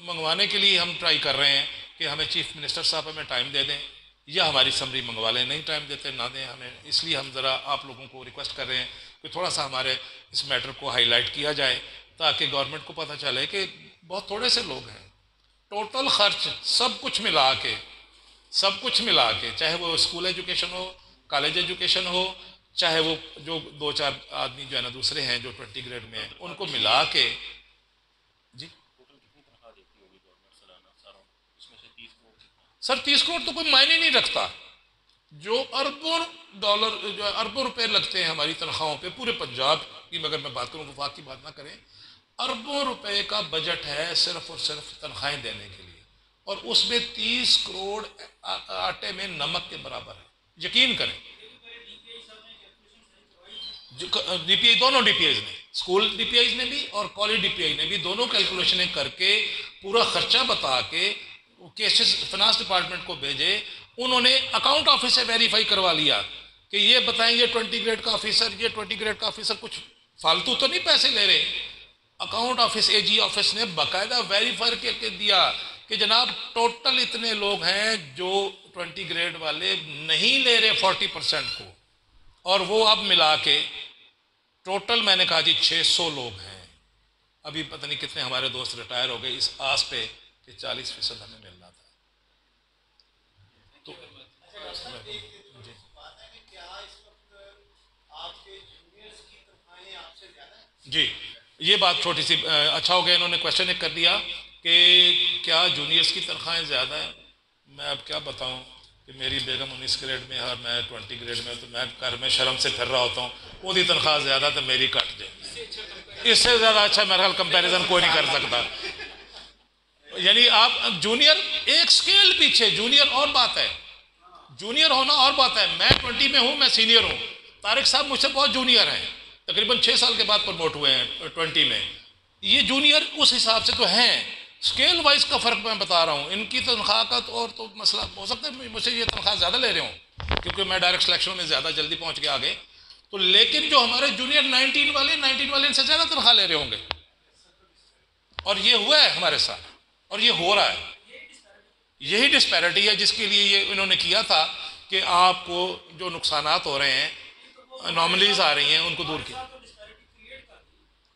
मंगवाने के लिए हम ट्राई कर रहे हैं कि हमें चीफ मिनिस्टर साहब हमें टाइम दे दें या हमारी समरी मंगवा लें। नहीं टाइम देते ना दें हमें, इसलिए हम ज़रा आप लोगों को रिक्वेस्ट कर रहे हैं कि थोड़ा सा हमारे इस मैटर को हाईलाइट किया जाए, ताकि गवर्नमेंट को पता चले कि बहुत थोड़े से लोग हैं। टोटल खर्च सब कुछ मिला के, चाहे वो स्कूल एजुकेशन हो, कॉलेज एजुकेशन हो, चाहे वो जो 2-4 आदमी जो है ना दूसरे हैं जो 20 ग्रेड में हैं, उनको मिला के जी सर 30 करोड़ तो कोई मायने नहीं रखता। जो अरबों डॉलर, जो अरबों रुपए लगते हैं हमारी तनख्वाहों पे, पूरे पंजाब की अगर मैं बात करूँ, वफाक की बात ना करें, अरबों रुपए का बजट है सिर्फ और सिर्फ तनख्वाहें देने के लिए, और उसमें 30 करोड़ आटे में नमक के बराबर है। यकीन करें, डीपीआई, दोनों डीपीआई ने, स्कूल डीपीआई ने भी और कॉलेज डीपीआई ने भी, दोनों कैलकुलेशनें करके पूरा खर्चा बता के केसेस फाइनेंस डिपार्टमेंट को भेजे। उन्होंने अकाउंट ऑफिस से वेरीफाई करवा लिया कि ये बताएं, ये 20 ग्रेड का ऑफिसर, ये 20 ग्रेड का ऑफिसर कुछ फालतू तो नहीं पैसे ले रहे। अकाउंट ऑफिस, एजी ऑफिस ने बाकायदा वेरीफाई करके दिया कि जनाब टोटल इतने लोग हैं जो 20 ग्रेड वाले नहीं ले रहे 40% को, और वो अब मिला के टोटल मैंने कहा जी 600 लोग हैं। अभी पता नहीं कितने हमारे दोस्त रिटायर हो गए इस आस पे कि 40% हमें मिलना था। तो जी ये बात छोटी सी, अच्छा हो गया इन्होंने क्वेश्चन एक कर दिया कि क्या जूनियर्स की तनख्वाहें ज़्यादा हैं। मैं अब क्या बताऊं कि मेरी बेगम 19 ग्रेड में है और मैं 20 ग्रेड में, तो मैं घर में शर्म से फिर रहा होता हूँ, उसकी तनख्वाह ज़्यादा तो मेरी कट जाए। इससे ज़्यादा अच्छा मेरा ख्याल कंपैरिजन कोई नहीं कर सकता। यानी आप जूनियर एक स्केल पीछे, जूनियर और बात है, जूनियर होना और बात है। मैं 20 में हूँ, मैं सीनियर हूँ, तारिक साहब मुझसे बहुत जूनियर हैं, तकरीबन 6 साल के बाद प्रमोट हुए हैं 20 में। ये जूनियर उस हिसाब से तो हैं, स्केल वाइज का फ़र्क मैं बता रहा हूँ। इनकी तनख्वाह का तो और तो मसला हो सकता है मुझसे ये तनख्वाह ज़्यादा ले रहे हों क्योंकि मैं डायरेक्ट सिलेक्शन में ज़्यादा जल्दी पहुँच के आगे, तो लेकिन जो हमारे जूनियर 19 वाले इनसे ज़्यादा तनख्वाह ले रहे होंगे, और ये हुआ है हमारे साथ और ये हो रहा है। यही डिस्पैरिटी है जिसके लिए ये इन्होंने किया था कि आपको जो नुकसानात हो रहे हैं, अनॉमलीज आ रही हैं, उनको दूर किया।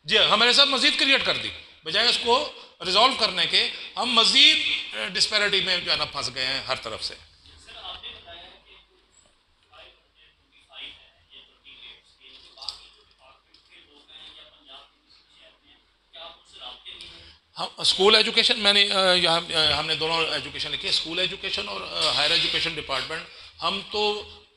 जी हमारे साथ मजीद क्रिएट कर दी, बजाय उसको रिजॉल्व करने के हम मजीद डिस्पैरिटी में जो है ना फंस गए हैं हर तरफ से। हम स्कूल एजुकेशन, मैंने यहाँ हमने दोनों एजुकेशन लिखी है, स्कूल एजुकेशन और हायर एजुकेशन डिपार्टमेंट, हम तो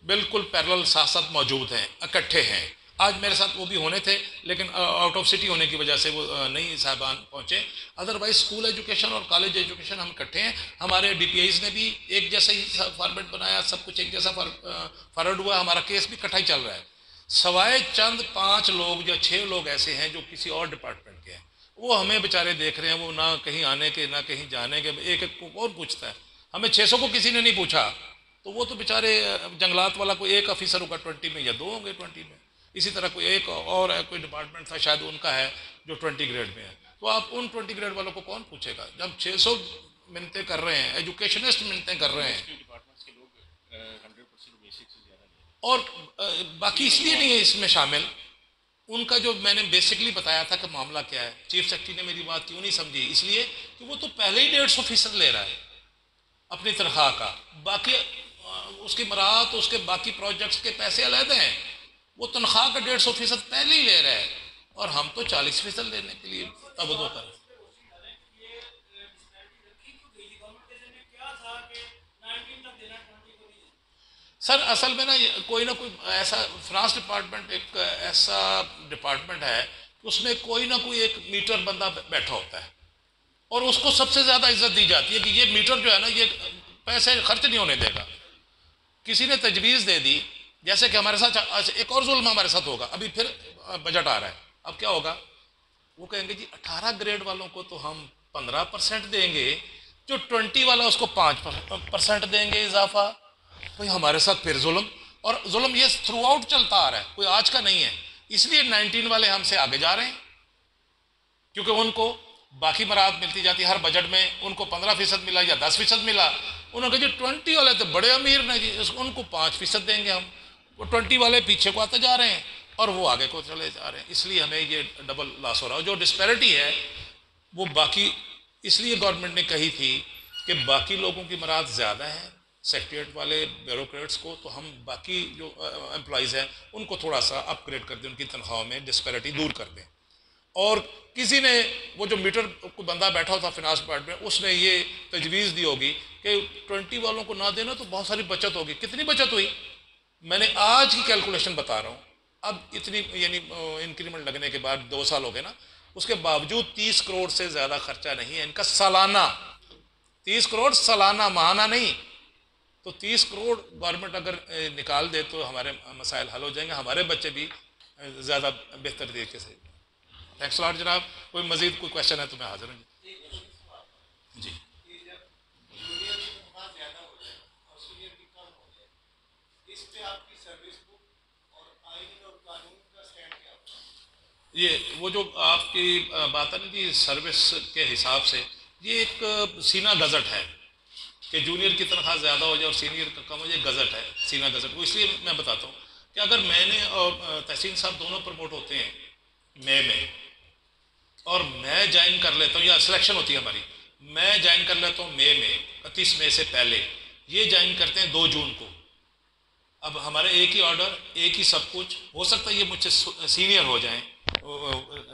बिल्कुल पैरेलल साथ साथ मौजूद हैं, इकट्ठे हैं। आज मेरे साथ वो भी होने थे लेकिन आउट ऑफ सिटी होने की वजह से वो नहीं साहबान पहुँचे। अदरवाइज स्कूल एजुकेशन और कॉलेज एजुकेशन हम इकट्ठे हैं। हमारे डीपीआईज ने भी एक जैसा ही फॉर्मेट बनाया, सब कुछ एक जैसा फॉरवर्ड हुआ, हमारा केस भी इकट्ठा ही चल रहा है। सवाए चंद 5 लोग या 6 लोग ऐसे हैं जो किसी और डिपार्टमेंट के हैं, वो हमें बेचारे देख रहे हैं, वो ना कहीं आने के ना कहीं जाने के। एक एक को कौन पूछता है, हमें 600 को किसी ने नहीं पूछा, तो वो तो बेचारे जंगलात वाला कोई एक ऑफिसर होगा 20 में या 2 होंगे 20 में। इसी तरह कोई एक और है, कोई डिपार्टमेंट था शायद उनका है जो 20 ग्रेड में है, तो आप उन 20 ग्रेड वालों को कौन पूछेगा जब 600 मिन्नतें कर रहे हैं, एजुकेशनिस्ट मिन्नतें कर रहे हैं। और बाकी इसलिए नहीं है इसमें शामिल, उनका जो मैंने बेसिकली बताया था कि मामला क्या है, चीफ सेक्रेटरी ने मेरी बात क्यों नहीं समझी, इसलिए कि वो तो पहले ही 150% ले रहा है अपनी तनख्वाह का, बाकी उसकी मराहत उसके बाकी प्रोजेक्ट्स के पैसे अलग हैं, वो तनख्वाह का 150% पहले ही ले रहा है और हम तो 40% लेने के लिए तबदो कर रहे हैं। सर असल में ना कोई ऐसा फिनांस डिपार्टमेंट एक ऐसा डिपार्टमेंट है कि उसमें कोई ना कोई एक मीटर बंदा बैठा होता है और उसको सबसे ज़्यादा इज्जत दी जाती है कि ये मीटर जो है ना ये पैसे खर्च नहीं होने देगा। किसी ने तजवीज़ दे दी, जैसे कि हमारे साथ एक और जुल्म हमारे साथ होगा, अभी फिर बजट आ रहा है, अब क्या होगा, वो कहेंगे जी 18 ग्रेड वालों को तो हम 15% देंगे, जो 20 वाला उसको 5% देंगे इजाफा। भाई हमारे साथ फिर जुल्म, और जुल्म ये थ्रू आउट चलता आ रहा है, कोई आज का नहीं है, इसलिए 19 वाले हमसे आगे जा रहे हैं क्योंकि उनको बाकी मराहत मिलती जाती है हर बजट में, उनको 15% मिला या 10% मिला, उन्होंने कहा जी 20 वाले तो बड़े अमीर ने जी, उनको 5% देंगे हम, वो 20 वाले पीछे को आते जा रहे हैं और वो आगे को चले जा रहे हैं, इसलिए हमें ये डबल लॉस हो रहा है। जो डिस्पैरिटी है वो बाकी, इसलिए गवर्नमेंट ने कही थी कि बाकी लोगों की मराहत ज़्यादा है, सेक्रेटरीट वाले ब्यूरोक्रेट्स को, तो हम बाकी जो एम्प्लॉयज़ हैं उनको थोड़ा सा अपग्रेड कर दें, उनकी तनख्वाहों में डिस्पैरिटी दूर कर दें। और किसी ने वो जो मीटर को बंदा बैठा होता फिनांस डिपार्टमेंट में, उसने ये तजवीज़ दी होगी कि 20 वालों को ना देना तो बहुत सारी बचत होगी। कितनी बचत हुई, मैंने आज की कैलकुलेशन बता रहा हूँ, अब इतनी यानी इंक्रीमेंट लगने के बाद 2 साल हो गए ना, उसके बावजूद 30 करोड़ से ज़्यादा खर्चा नहीं है इनका सालाना, 30 करोड़ सालाना, माहाना नहीं। तो 30 करोड़ गवर्नमेंट अगर निकाल दे तो हमारे मसाइल हल हो जाएंगे, हमारे बच्चे भी ज़्यादा बेहतर तरीके से। थैंक्स लॉट जनाब, कोई मजीद कोई क्वेश्चन है तो मैं हाजिर हूँ जी। ये वो जो आपकी बात है ना कि सर्विस के हिसाब से, ये एक सीना गज़ट है कि जूनियर की तनख्वाह ज़्यादा हो जाए और सीनियर का कम हो जाए, गज़ट है सीना गज़ट। वो इसलिए मैं बताता हूँ कि अगर मैंने और तहसीन साहब दोनों प्रमोट होते हैं मई में, और मैं ज्वाइन कर लेता हूँ, या सिलेक्शन होती है हमारी, मैं ज्वाइन कर लेता हूँ मई में, 31 मई से पहले, ये ज्वाइन करते हैं 2 जून को। अब हमारे एक ही ऑर्डर, एक ही सब कुछ, हो सकता है ये मुझसे सीनियर हो जाएं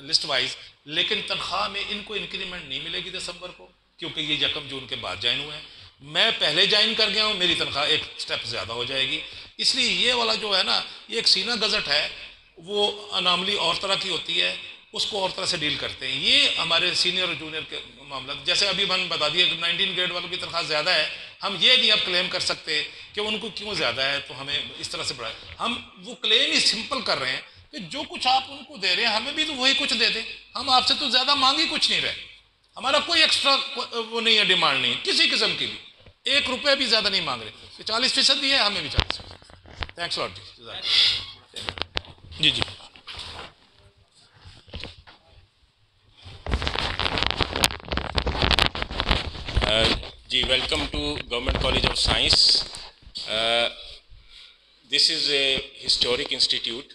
लिस्ट वाइज, लेकिन तनख्वाह में इनको इंक्रीमेंट नहीं मिलेगी दिसंबर को, क्योंकि ये 1 जून के बाद ज्वाइन हुए हैं, मैं पहले ज्वाइन कर गया हूँ, मेरी तनख्वाह एक स्टेप ज़्यादा हो जाएगी। इसलिए ये वाला जो है ना, ये एक सीना गज़ट है, वो अनामली और तरह की होती है, उसको और तरह से डील करते हैं। ये हमारे सीनियर और जूनियर के मामला, जैसे अभी मैंने बता दिया कि 19 ग्रेड वालों की तनख्वाह ज़्यादा है, हम ये नहीं अब क्लेम कर सकते कि उनको क्यों ज़्यादा है तो हमें इस तरह से बढ़ाए, हम वो क्लेम ही सिंपल कर रहे हैं कि जो कुछ आप उनको दे रहे हैं हमें भी तो वही कुछ दे दें, हम आपसे तो ज़्यादा मांग ही कुछ नहीं रहे, हमारा कोई एक्स्ट्रा वो नहीं है, डिमांड नहीं है किसी किस्म की भी, 1 रुपये भी ज़्यादा नहीं मांग रहे, 40% ही है, हमें भी 40%। थैंक्स लॉट जी। जी जी, welcome to government college of science. This is a historic institute.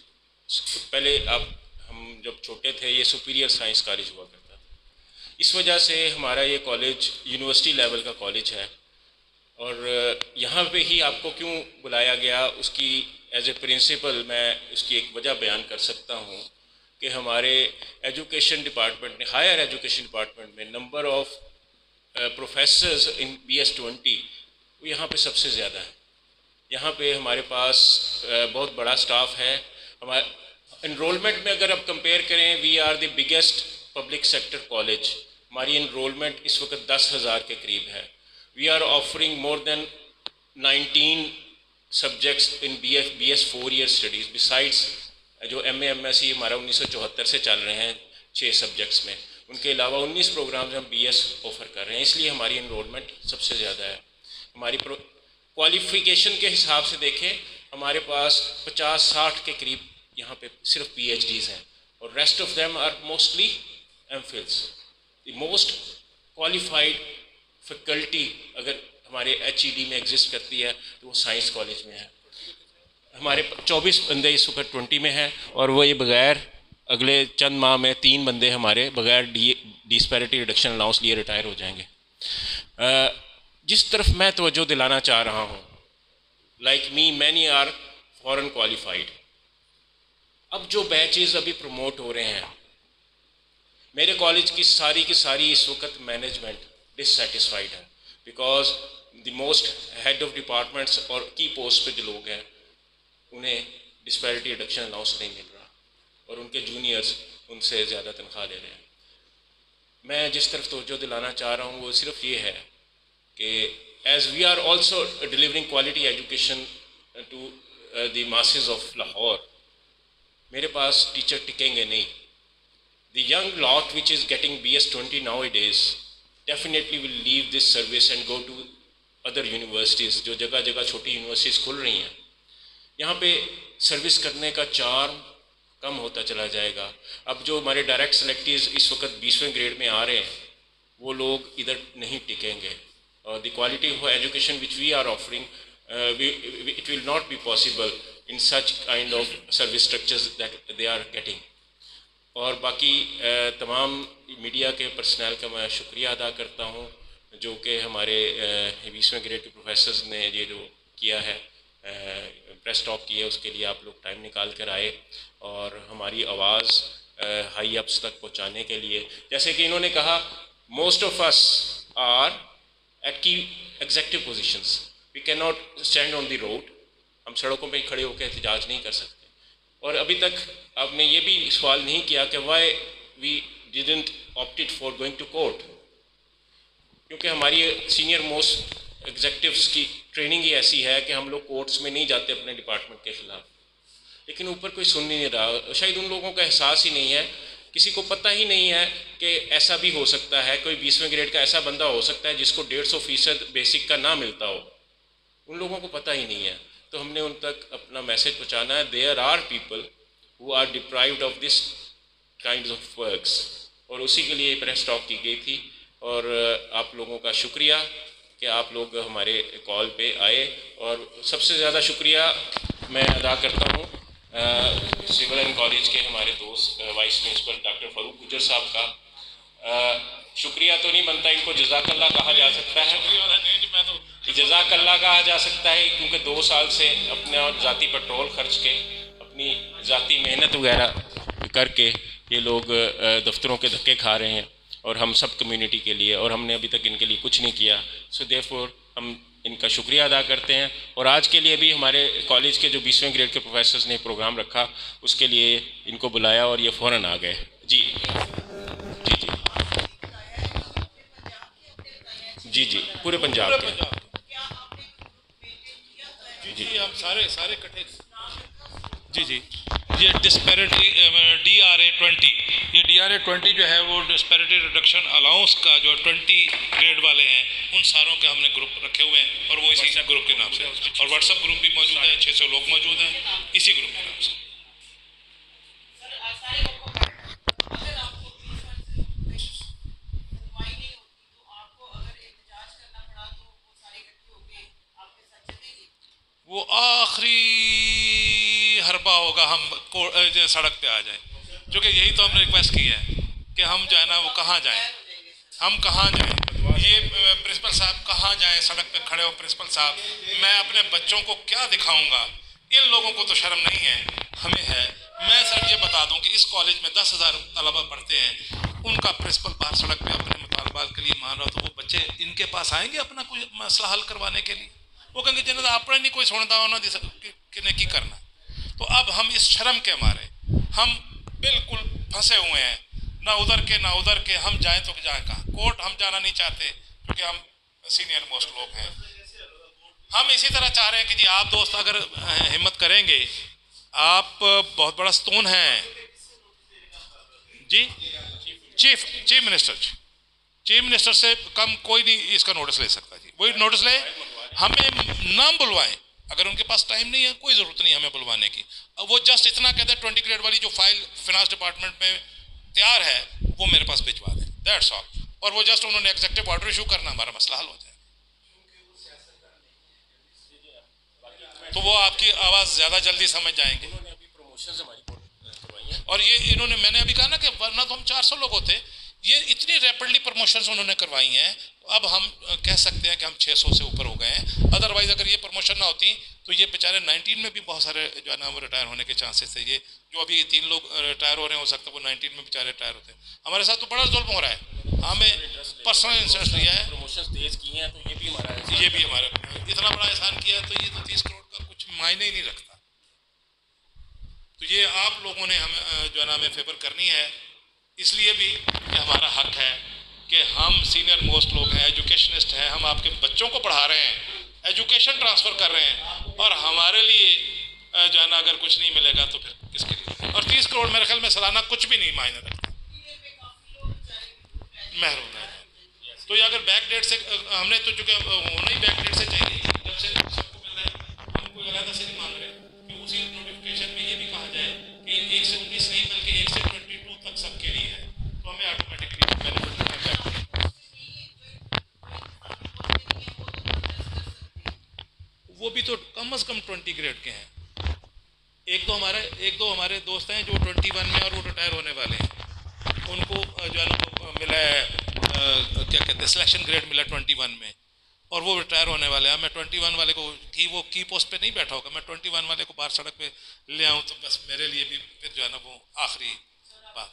पहले हम जब छोटे थे ये सुपीरियर साइंस कॉलेज हुआ करता था, इस वजह से हमारा ये कॉलेज यूनिवर्सिटी लेवल का कॉलेज है, और यहाँ पे ही आपको क्यों बुलाया गया उसकी एज ए प्रिंसिपल मैं उसकी एक वजह बयान कर सकता हूँ कि हमारे एजुकेशन डिपार्टमेंट ने, हायर एजुकेशन डिपार्टमेंट में number of professors in BS20 वो यहाँ पे सबसे ज़्यादा है। यहाँ पे हमारे पास बहुत बड़ा स्टाफ है। हमारे इनरोलमेंट में अगर आप कंपेयर करें, we are the biggest public sector college. हमारी इनरोलमेंट इस वक्त 10,000 के करीब है। We are offering more than 19 subjects in BS 4 year studies, besides जो MA MSc हमारा 1974 से चल रहे हैं 6 सब्जेक्ट्स में, उनके अलावा 19 प्रोग्राम्स हम BS ऑफ़र कर रहे हैं, इसलिए हमारी इनरोलमेंट सबसे ज़्यादा है। हमारी क्वालिफ़िकेशन के हिसाब से देखें, हमारे पास 50-60 के करीब यहाँ पे सिर्फ PhDs हैं, और rest of them are mostly MPhils। The most qualified faculty अगर हमारे HED में एग्जिस्ट करती है तो वो साइंस कॉलेज में है। हमारे 24 बंदे इस वक्त 20 में हैं, और वो ये बगैर अगले चंद माह में 3 बंदे हमारे बगैर डिस्पैरिटी रिडक्शन अलाउंस लिए रिटायर हो जाएंगे। जिस तरफ मैं तवज्जो दिलाना चाह रहा हूँ, like me many are foreign qualified. अब जो बैचेस अभी प्रमोट हो रहे हैं, मेरे कॉलेज की सारी इस वक्त मैनेजमेंट डिससेटिस्फाइड है, because the most head of departments और की पोस्ट पे जो लोग हैं उन्हें डिस्पैरिटी रिडक्शन अलाउंस नहीं मिल रहा, और उनके जूनियर्स उनसे ज़्यादा तनख्वाह ले रहे हैं। मैं जिस तरफ तवज्जो दिलाना चाह रहा हूँ वो सिर्फ ये है कि as we are also delivering quality education to the masses of Lahore, मेरे पास टीचर टिकेंगे नहीं। The young lot which is getting BS20 nowadays definitely will leave this service and go to other universities। जो जगह जगह छोटी यूनिवर्सिटीज़ खुल रही हैं, यहाँ पे सर्विस करने का चार्म कम होता चला जाएगा। अब जो हमारे डायरेक्ट सेलेक्टीज इस वक्त 20वें ग्रेड में आ रहे हैं, वो लोग इधर नहीं टिकेंगे, और the quality of education which we are offering it will not be possible in such kind of service structures that they are getting। और बाकी तमाम मीडिया के पर्सनल का मैं शुक्रिया अदा करता हूँ, जो कि हमारे 20वें ग्रेड के प्रोफेसर्स ने ये जो किया है, प्रेस टॉक की है, उसके लिए आप लोग टाइम निकाल कर आए और हमारी आवाज़ हाई अप्स तक पहुँचाने के लिए। जैसे कि इन्होंने कहा, most of us are at key executive positions, we can not stand on the road. हम सड़कों पे खड़े होकर एहतजाज नहीं कर सकते। और अभी तक आपने ये भी सवाल नहीं किया कि why we didn't opted for going to court, क्योंकि हमारी सीनियर मोस्ट एग्जेक्टिव्स की ट्रेनिंग ही ऐसी है कि हम लोग कोर्ट्स में नहीं जाते अपने डिपार्टमेंट के ख़िलाफ़। लेकिन ऊपर कोई सुन नहीं रहा, शायद उन लोगों का एहसास ही नहीं है, किसी को पता ही नहीं है कि ऐसा भी हो सकता है, कोई 20वें ग्रेड का ऐसा बंदा हो सकता है जिसको 150% बेसिक का ना मिलता हो। उन लोगों को पता ही नहीं है। तो हमने उन तक अपना मैसेज पहुंचाना है, there are people who are deprived of this kind of works, और उसी के लिए प्रेस टॉक की गई थी। और आप लोगों का शुक्रिया कि आप लोग हमारे कॉल पे आए, और सबसे ज़्यादा शुक्रिया मैं अदा करता हूँ सिविल एंड कॉलेज के हमारे दोस्त वाइस प्रिंसिपल डॉक्टर फ़ारूक गुजर साहब का। शुक्रिया तो नहीं बनता, इनको जज़ाकल्लाह कहा जा सकता है, जज़ाकल्लाह कहा जा सकता है, क्योंकि 2 साल से अपने ज़ाती पेट्रोल खर्च के, अपनी ज़ाती मेहनत वगैरह करके ये लोग दफ्तरों के धक्के खा रहे हैं, और हम सब कम्युनिटी के लिए, और हमने अभी तक इनके लिए कुछ नहीं किया। सो देयरफॉर हम इनका शुक्रिया अदा करते हैं। और आज के लिए भी हमारे कॉलेज के जो 20वें ग्रेड के प्रोफेसर्स ने प्रोग्राम रखा, उसके लिए इनको बुलाया और ये फ़ौरन आ गए। जी जी जी जी जी, पूरे पंजाब के। जी जी, हम सारे इकट्ठे। जी जी, ये डिस्पैरिटी DRA20, ये DRA20 जो है वो डिस्पैरिटी रिडक्शन अलाउंस का जो 20 ग्रेड वाले हैं, उन सारों के हमने ग्रुप रखे हुए हैं, और वो इसी ग्रुप के नाम से, और व्हाट्सएप ग्रुप भी मौजूद है, 600 लोग मौजूद हैं इसी ग्रुप के नाम से। वो आखिरी हरबा होगा हम सड़क पे आ जाए, जो कि यही तो हमने रिक्वेस्ट की है कि हम जो है ना वो कहाँ जाएं, हम कहाँ जाएं, ये प्रिंसिपल साहब कहाँ जाएं, सड़क पे खड़े हो प्रिंसिपल साहब, मैं अपने बच्चों को क्या दिखाऊंगा। इन लोगों को तो शर्म नहीं है, हमें है। मैं सर ये बता दूं कि इस कॉलेज में 10,000 तलबा पढ़ते हैं, उनका प्रिंसिपल बाहर सड़क पे अपने मुतालबात के लिए मान रहा, तो वो बच्चे इनके पास आएंगे अपना कोई मसला हल करवाने के लिए? वो कहेंगे जिन्हें अपने नहीं कोई सुनता हो ना किन्हें की करना। तो अब हम इस शर्म के मारे हम बिल्कुल फंसे हुए हैं, ना उधर के ना उधर के। हम जाएं तो जाएं कहाँ? कोर्ट हम जाना नहीं चाहते क्योंकि हम सीनियर मोस्ट लोग हैं। हम इसी तरह चाह रहे हैं कि जी आप दोस्त अगर हिम्मत करेंगे, आप बहुत बड़ा स्तून हैं जी, चीफ मिनिस्टर से कम कोई नहीं इसका नोटिस ले सकता जी। वही नोटिस ले, हमें नाम बुलवाएं, अगर उनके पास टाइम नहीं है कोई ज़रूरत नहीं हमें बुलवाने की। वो जस्ट इतना कहते हैं 20 ग्रेड वाली जो फाइल फिनांस डिपार्टमेंट में तैयार है वो मेरे पास भिजवा दें, दैट्स ऑल। और वो जस्ट उन्होंने एग्जेक्टिव ऑर्डर इशू करना, हमारा मसला हल हो जाए। तो वो आपकी आवाज़ ज़्यादा जल्दी समझ जाएंगे। अभी प्रमोशन हमारी करवाई हैं और ये इन्होंने, मैंने अभी कहा ना कि वरना तो हम 400 लोग होते, ये इतनी रैपिडली प्रमोशंस उन्होंने करवाई हैं। अब हम कह सकते हैं कि हम 600 से ऊपर हो गए हैं। अदरवाइज़ अगर ये प्रमोशन ना होती तो ये बेचारे 19 में भी बहुत सारे जो है ना वो रिटायर होने के चांसेस थे। ये जो अभी 3 लोग रिटायर हो रहे हैं, हो सकता है वो 19 में बेचारे रिटायर होते हैं। हमारे साथ तो बड़ा जुल्म हो रहा है, हमें पर्सनल इंटरेस्ट लिया है, प्रमोशन तेज की हैं, तो ये भी हमारा इतना बड़ा एहसान किया है, तो ये तो 30 करोड़ का कुछ मायने ही नहीं रखता। तो ये आप लोगों ने हमें जो है ना हमें फेवर करनी है, इसलिए भी कि हमारा हक है कि हम सीनियर मोस्ट लोग हैं, एजुकेशनिस्ट हैं, हम आपके बच्चों को पढ़ा रहे हैं, एजुकेशन ट्रांसफ़र कर रहे हैं, और हमारे लिए जो है ना अगर कुछ नहीं मिलेगा तो फिर किसके लिए। और 30 करोड़ मेरे ख्याल में सालाना कुछ भी नहीं मायने रखता, महरूम है। तो ये अगर बैक डेट से हमने तो चूँकि होना ही बैक डेट से चाहिए, जब से सबको मिल रहा है, हम कोई अलग से नहीं मांग रहे कि उसी नोटिफिकेशन में ये भी कहा जाए कि 1 से 19 नहीं बल्कि 1 से 22 तक सबके लिए है, तो हमें ऑटोमेटिकली बेनिफिट मिलेगा। वो भी तो कम से कम 20 ग्रेड के हैं। एक दो हमारे दोस्त हैं जो 21 में और वो रिटायर होने वाले हैं, उनको जो है ना मिला है क्या कहते हैं सिलेक्शन ग्रेड मिला 21 में, और वो रिटायर होने वाले हैं। मैं 21 वाले को वो की पोस्ट पे नहीं बैठा होगा, मैं 21 वाले को बाहर सड़क पे ले आऊँ तो बस मेरे लिए भी फिर जो है ना वो आखिरी बात।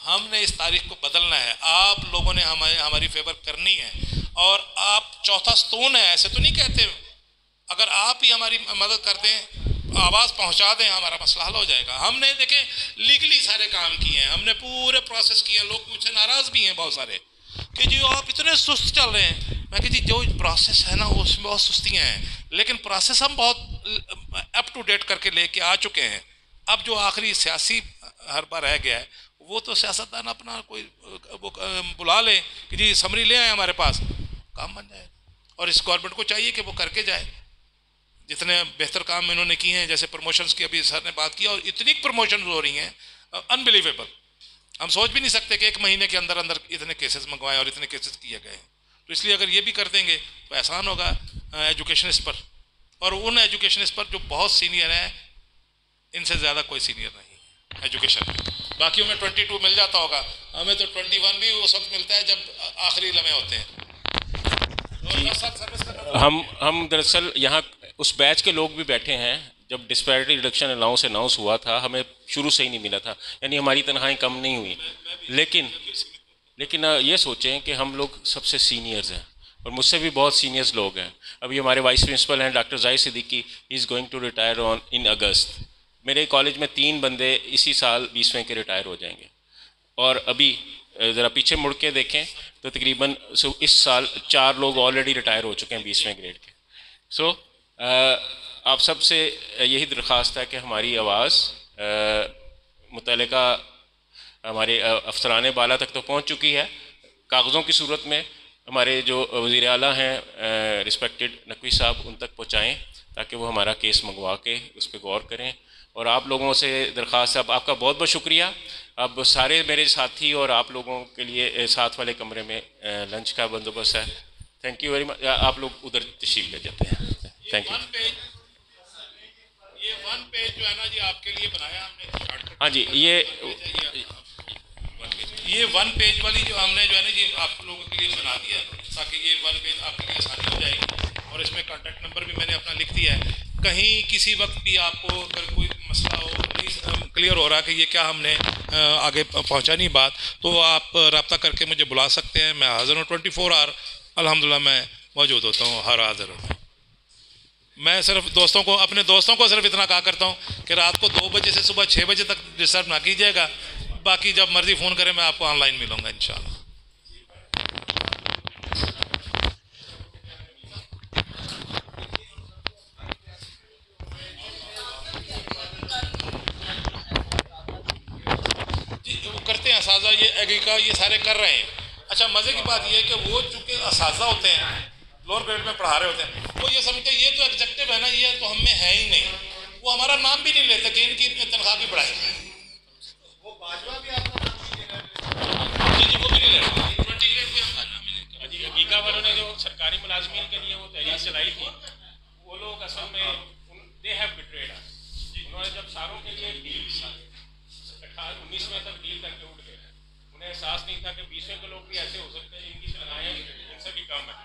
हमने इस तारीख को बदलना है, आप लोगों ने हमारी फेवर करनी है, और आप चौथा स्तून है, ऐसे तो नहीं कहते। अगर आप ही हमारी मदद कर दें, आवाज़ पहुंचा दें, हमारा मसला हल हो जाएगा। हमने देखें लीगली सारे काम किए हैं, हमने पूरे प्रोसेस किए हैं। लोग मुझसे नाराज़ भी हैं बहुत सारे कि जी आप इतने सुस्त चल रहे हैं। मैं कि जी जो प्रोसेस है ना उसमें बहुत सुस्तियाँ हैं, लेकिन प्रोसेस हम बहुत अप टू डेट करके लेके आ चुके हैं। अब जो आखिरी सियासी हरबा रह गया है, वो तो सियासतदान अपना कोई वो बुला ले कि जी समरी ले आए हमारे पास, काम बन जाए। और इस गवर्नमेंट को चाहिए कि वो करके जाए। जितने बेहतर काम इन्होंने किए हैं, जैसे प्रमोशंस की अभी सर ने बात की, और इतनी प्रमोशन हो रही हैं अनबिलीवेबल। हम सोच भी नहीं सकते कि 1 महीने के अंदर अंदर इतने केसेस मंगवाए और इतने केसेस किए गए। तो इसलिए अगर ये भी कर देंगे तो एहसान होगा एजुकेशनिस्ट पर, और उन एजुकेशनिस्ट पर जो बहुत सीनियर हैं, इनसे ज़्यादा कोई सीनियर नहीं है एजुकेशन में। बाकियों में 22 मिल जाता होगा, हमें तो 21 भी उस वक्त मिलता है जब आखिरी लम्हे होते हैं। हम दरअसल यहाँ उस बैच के लोग भी बैठे हैं, जब डिस्पैरिटी रिडक्शन अलाउंस अनाउंस हुआ था हमें शुरू से ही नहीं मिला था, यानी हमारी तनख्वाहें कम नहीं हुई। लेकिन ये सोचें कि हम लोग सबसे सीनियर्स हैं, और मुझसे भी बहुत सीनियर्स लोग हैं। अभी हमारे वाइस प्रिंसिपल हैं doctor Zahid Siddiqui, he is going to retire in August. मेरे कॉलेज में 3 बंदे इसी साल 20वें के रिटायर हो जाएंगे। और अभी ज़रा पीछे मुड़ के देखें तो तकरीबन इस साल 4 लोग ऑलरेडी रिटायर हो चुके हैं 20वें ग्रेड के। सो आप सबसे यही दरख्वास्त है कि हमारी आवाज़ मुतल्लिका हमारे अफसरान बाला तक तो पहुँच चुकी है, कागज़ों की सूरत में हमारे जो वज़ीर आला हैं रिस्पेक्टेड नकवी साहब, उन तक पहुँचाएँ ताकि वो हमारा केस मंगवा के उस पर गौर करें। और आप लोगों से दरख्वास्त है, आपका बहुत बहुत शुक्रिया। अब सारे मेरे साथी और आप लोगों के लिए साथ वाले कमरे में लंच का बंदोबस्त है। Thank you very much. आप लोग उधर तशरीफ ले जाते हैं। Thank you. ये 1 पेज जो है ना जी आपके लिए बनाया हमने। हाँ जी, ये 1 पेज वाली जो हमने जो है ना जी आप लोगों के लिए बना दिया, ताकि ये 1 पेज आपके लिए आसानी हो जाएगी। और इसमें कॉन्टैक्ट नंबर भी मैंने अपना लिख दिया है। कहीं किसी वक्त भी आपको अगर कोई मसला हो, क्लियर हो रहा कि ये क्या हमने आगे पहुंचा नहीं बात, तो आप रब्ता करके मुझे बुला सकते हैं। मैं हाज़िर हूँ 24 आवर, अल्हम्दुलिल्लाह मैं मौजूद होता हूँ, हर हाज़िर होता हूँ। मैं सिर्फ अपने दोस्तों को सिर्फ इतना कहा करता हूँ कि रात को 2 बजे से सुबह 6 बजे तक डिस्टर्ब ना कीजिएगा, बाकी जब मर्ज़ी फ़ोन करें मैं आपको ऑनलाइन मिलूँगा इंशाअल्लाह। करते हैं असाज़ा, ये एग्री का ये सारे कर रहे हैं। अच्छा, मज़े की बात ये है कि वो चूँकि असाज़ा होते हैं, लोअर ग्रेड में पढ़ा रहे होते हैं, वो ये समझते हैं ये तो एग्जेक्टिव है ना, ये तो हम में है ही नहीं। वो हमारा नाम भी नहीं लेते कि इनकी तनख्वाह भी बढ़ाई। वो बाजवा भी आपका नाम नहीं ले रहे। जी वो भी नहीं ले रहे। 20 ग्रेड भी आपका नाम ही नहीं। सरकारी मुलाजमीन के लिए वो तहरीक चलाई थी, वो लोग असल में दे हैव बिट्रेड अस। उन्होंने जब सारों के लिए डील 19वें तक डील करके उठ गए, उन्हें एहसास नहीं था कि 20वें के लोग भी ऐसे हो सकते हैं जिनकी सलाहें इनसे भी कम है।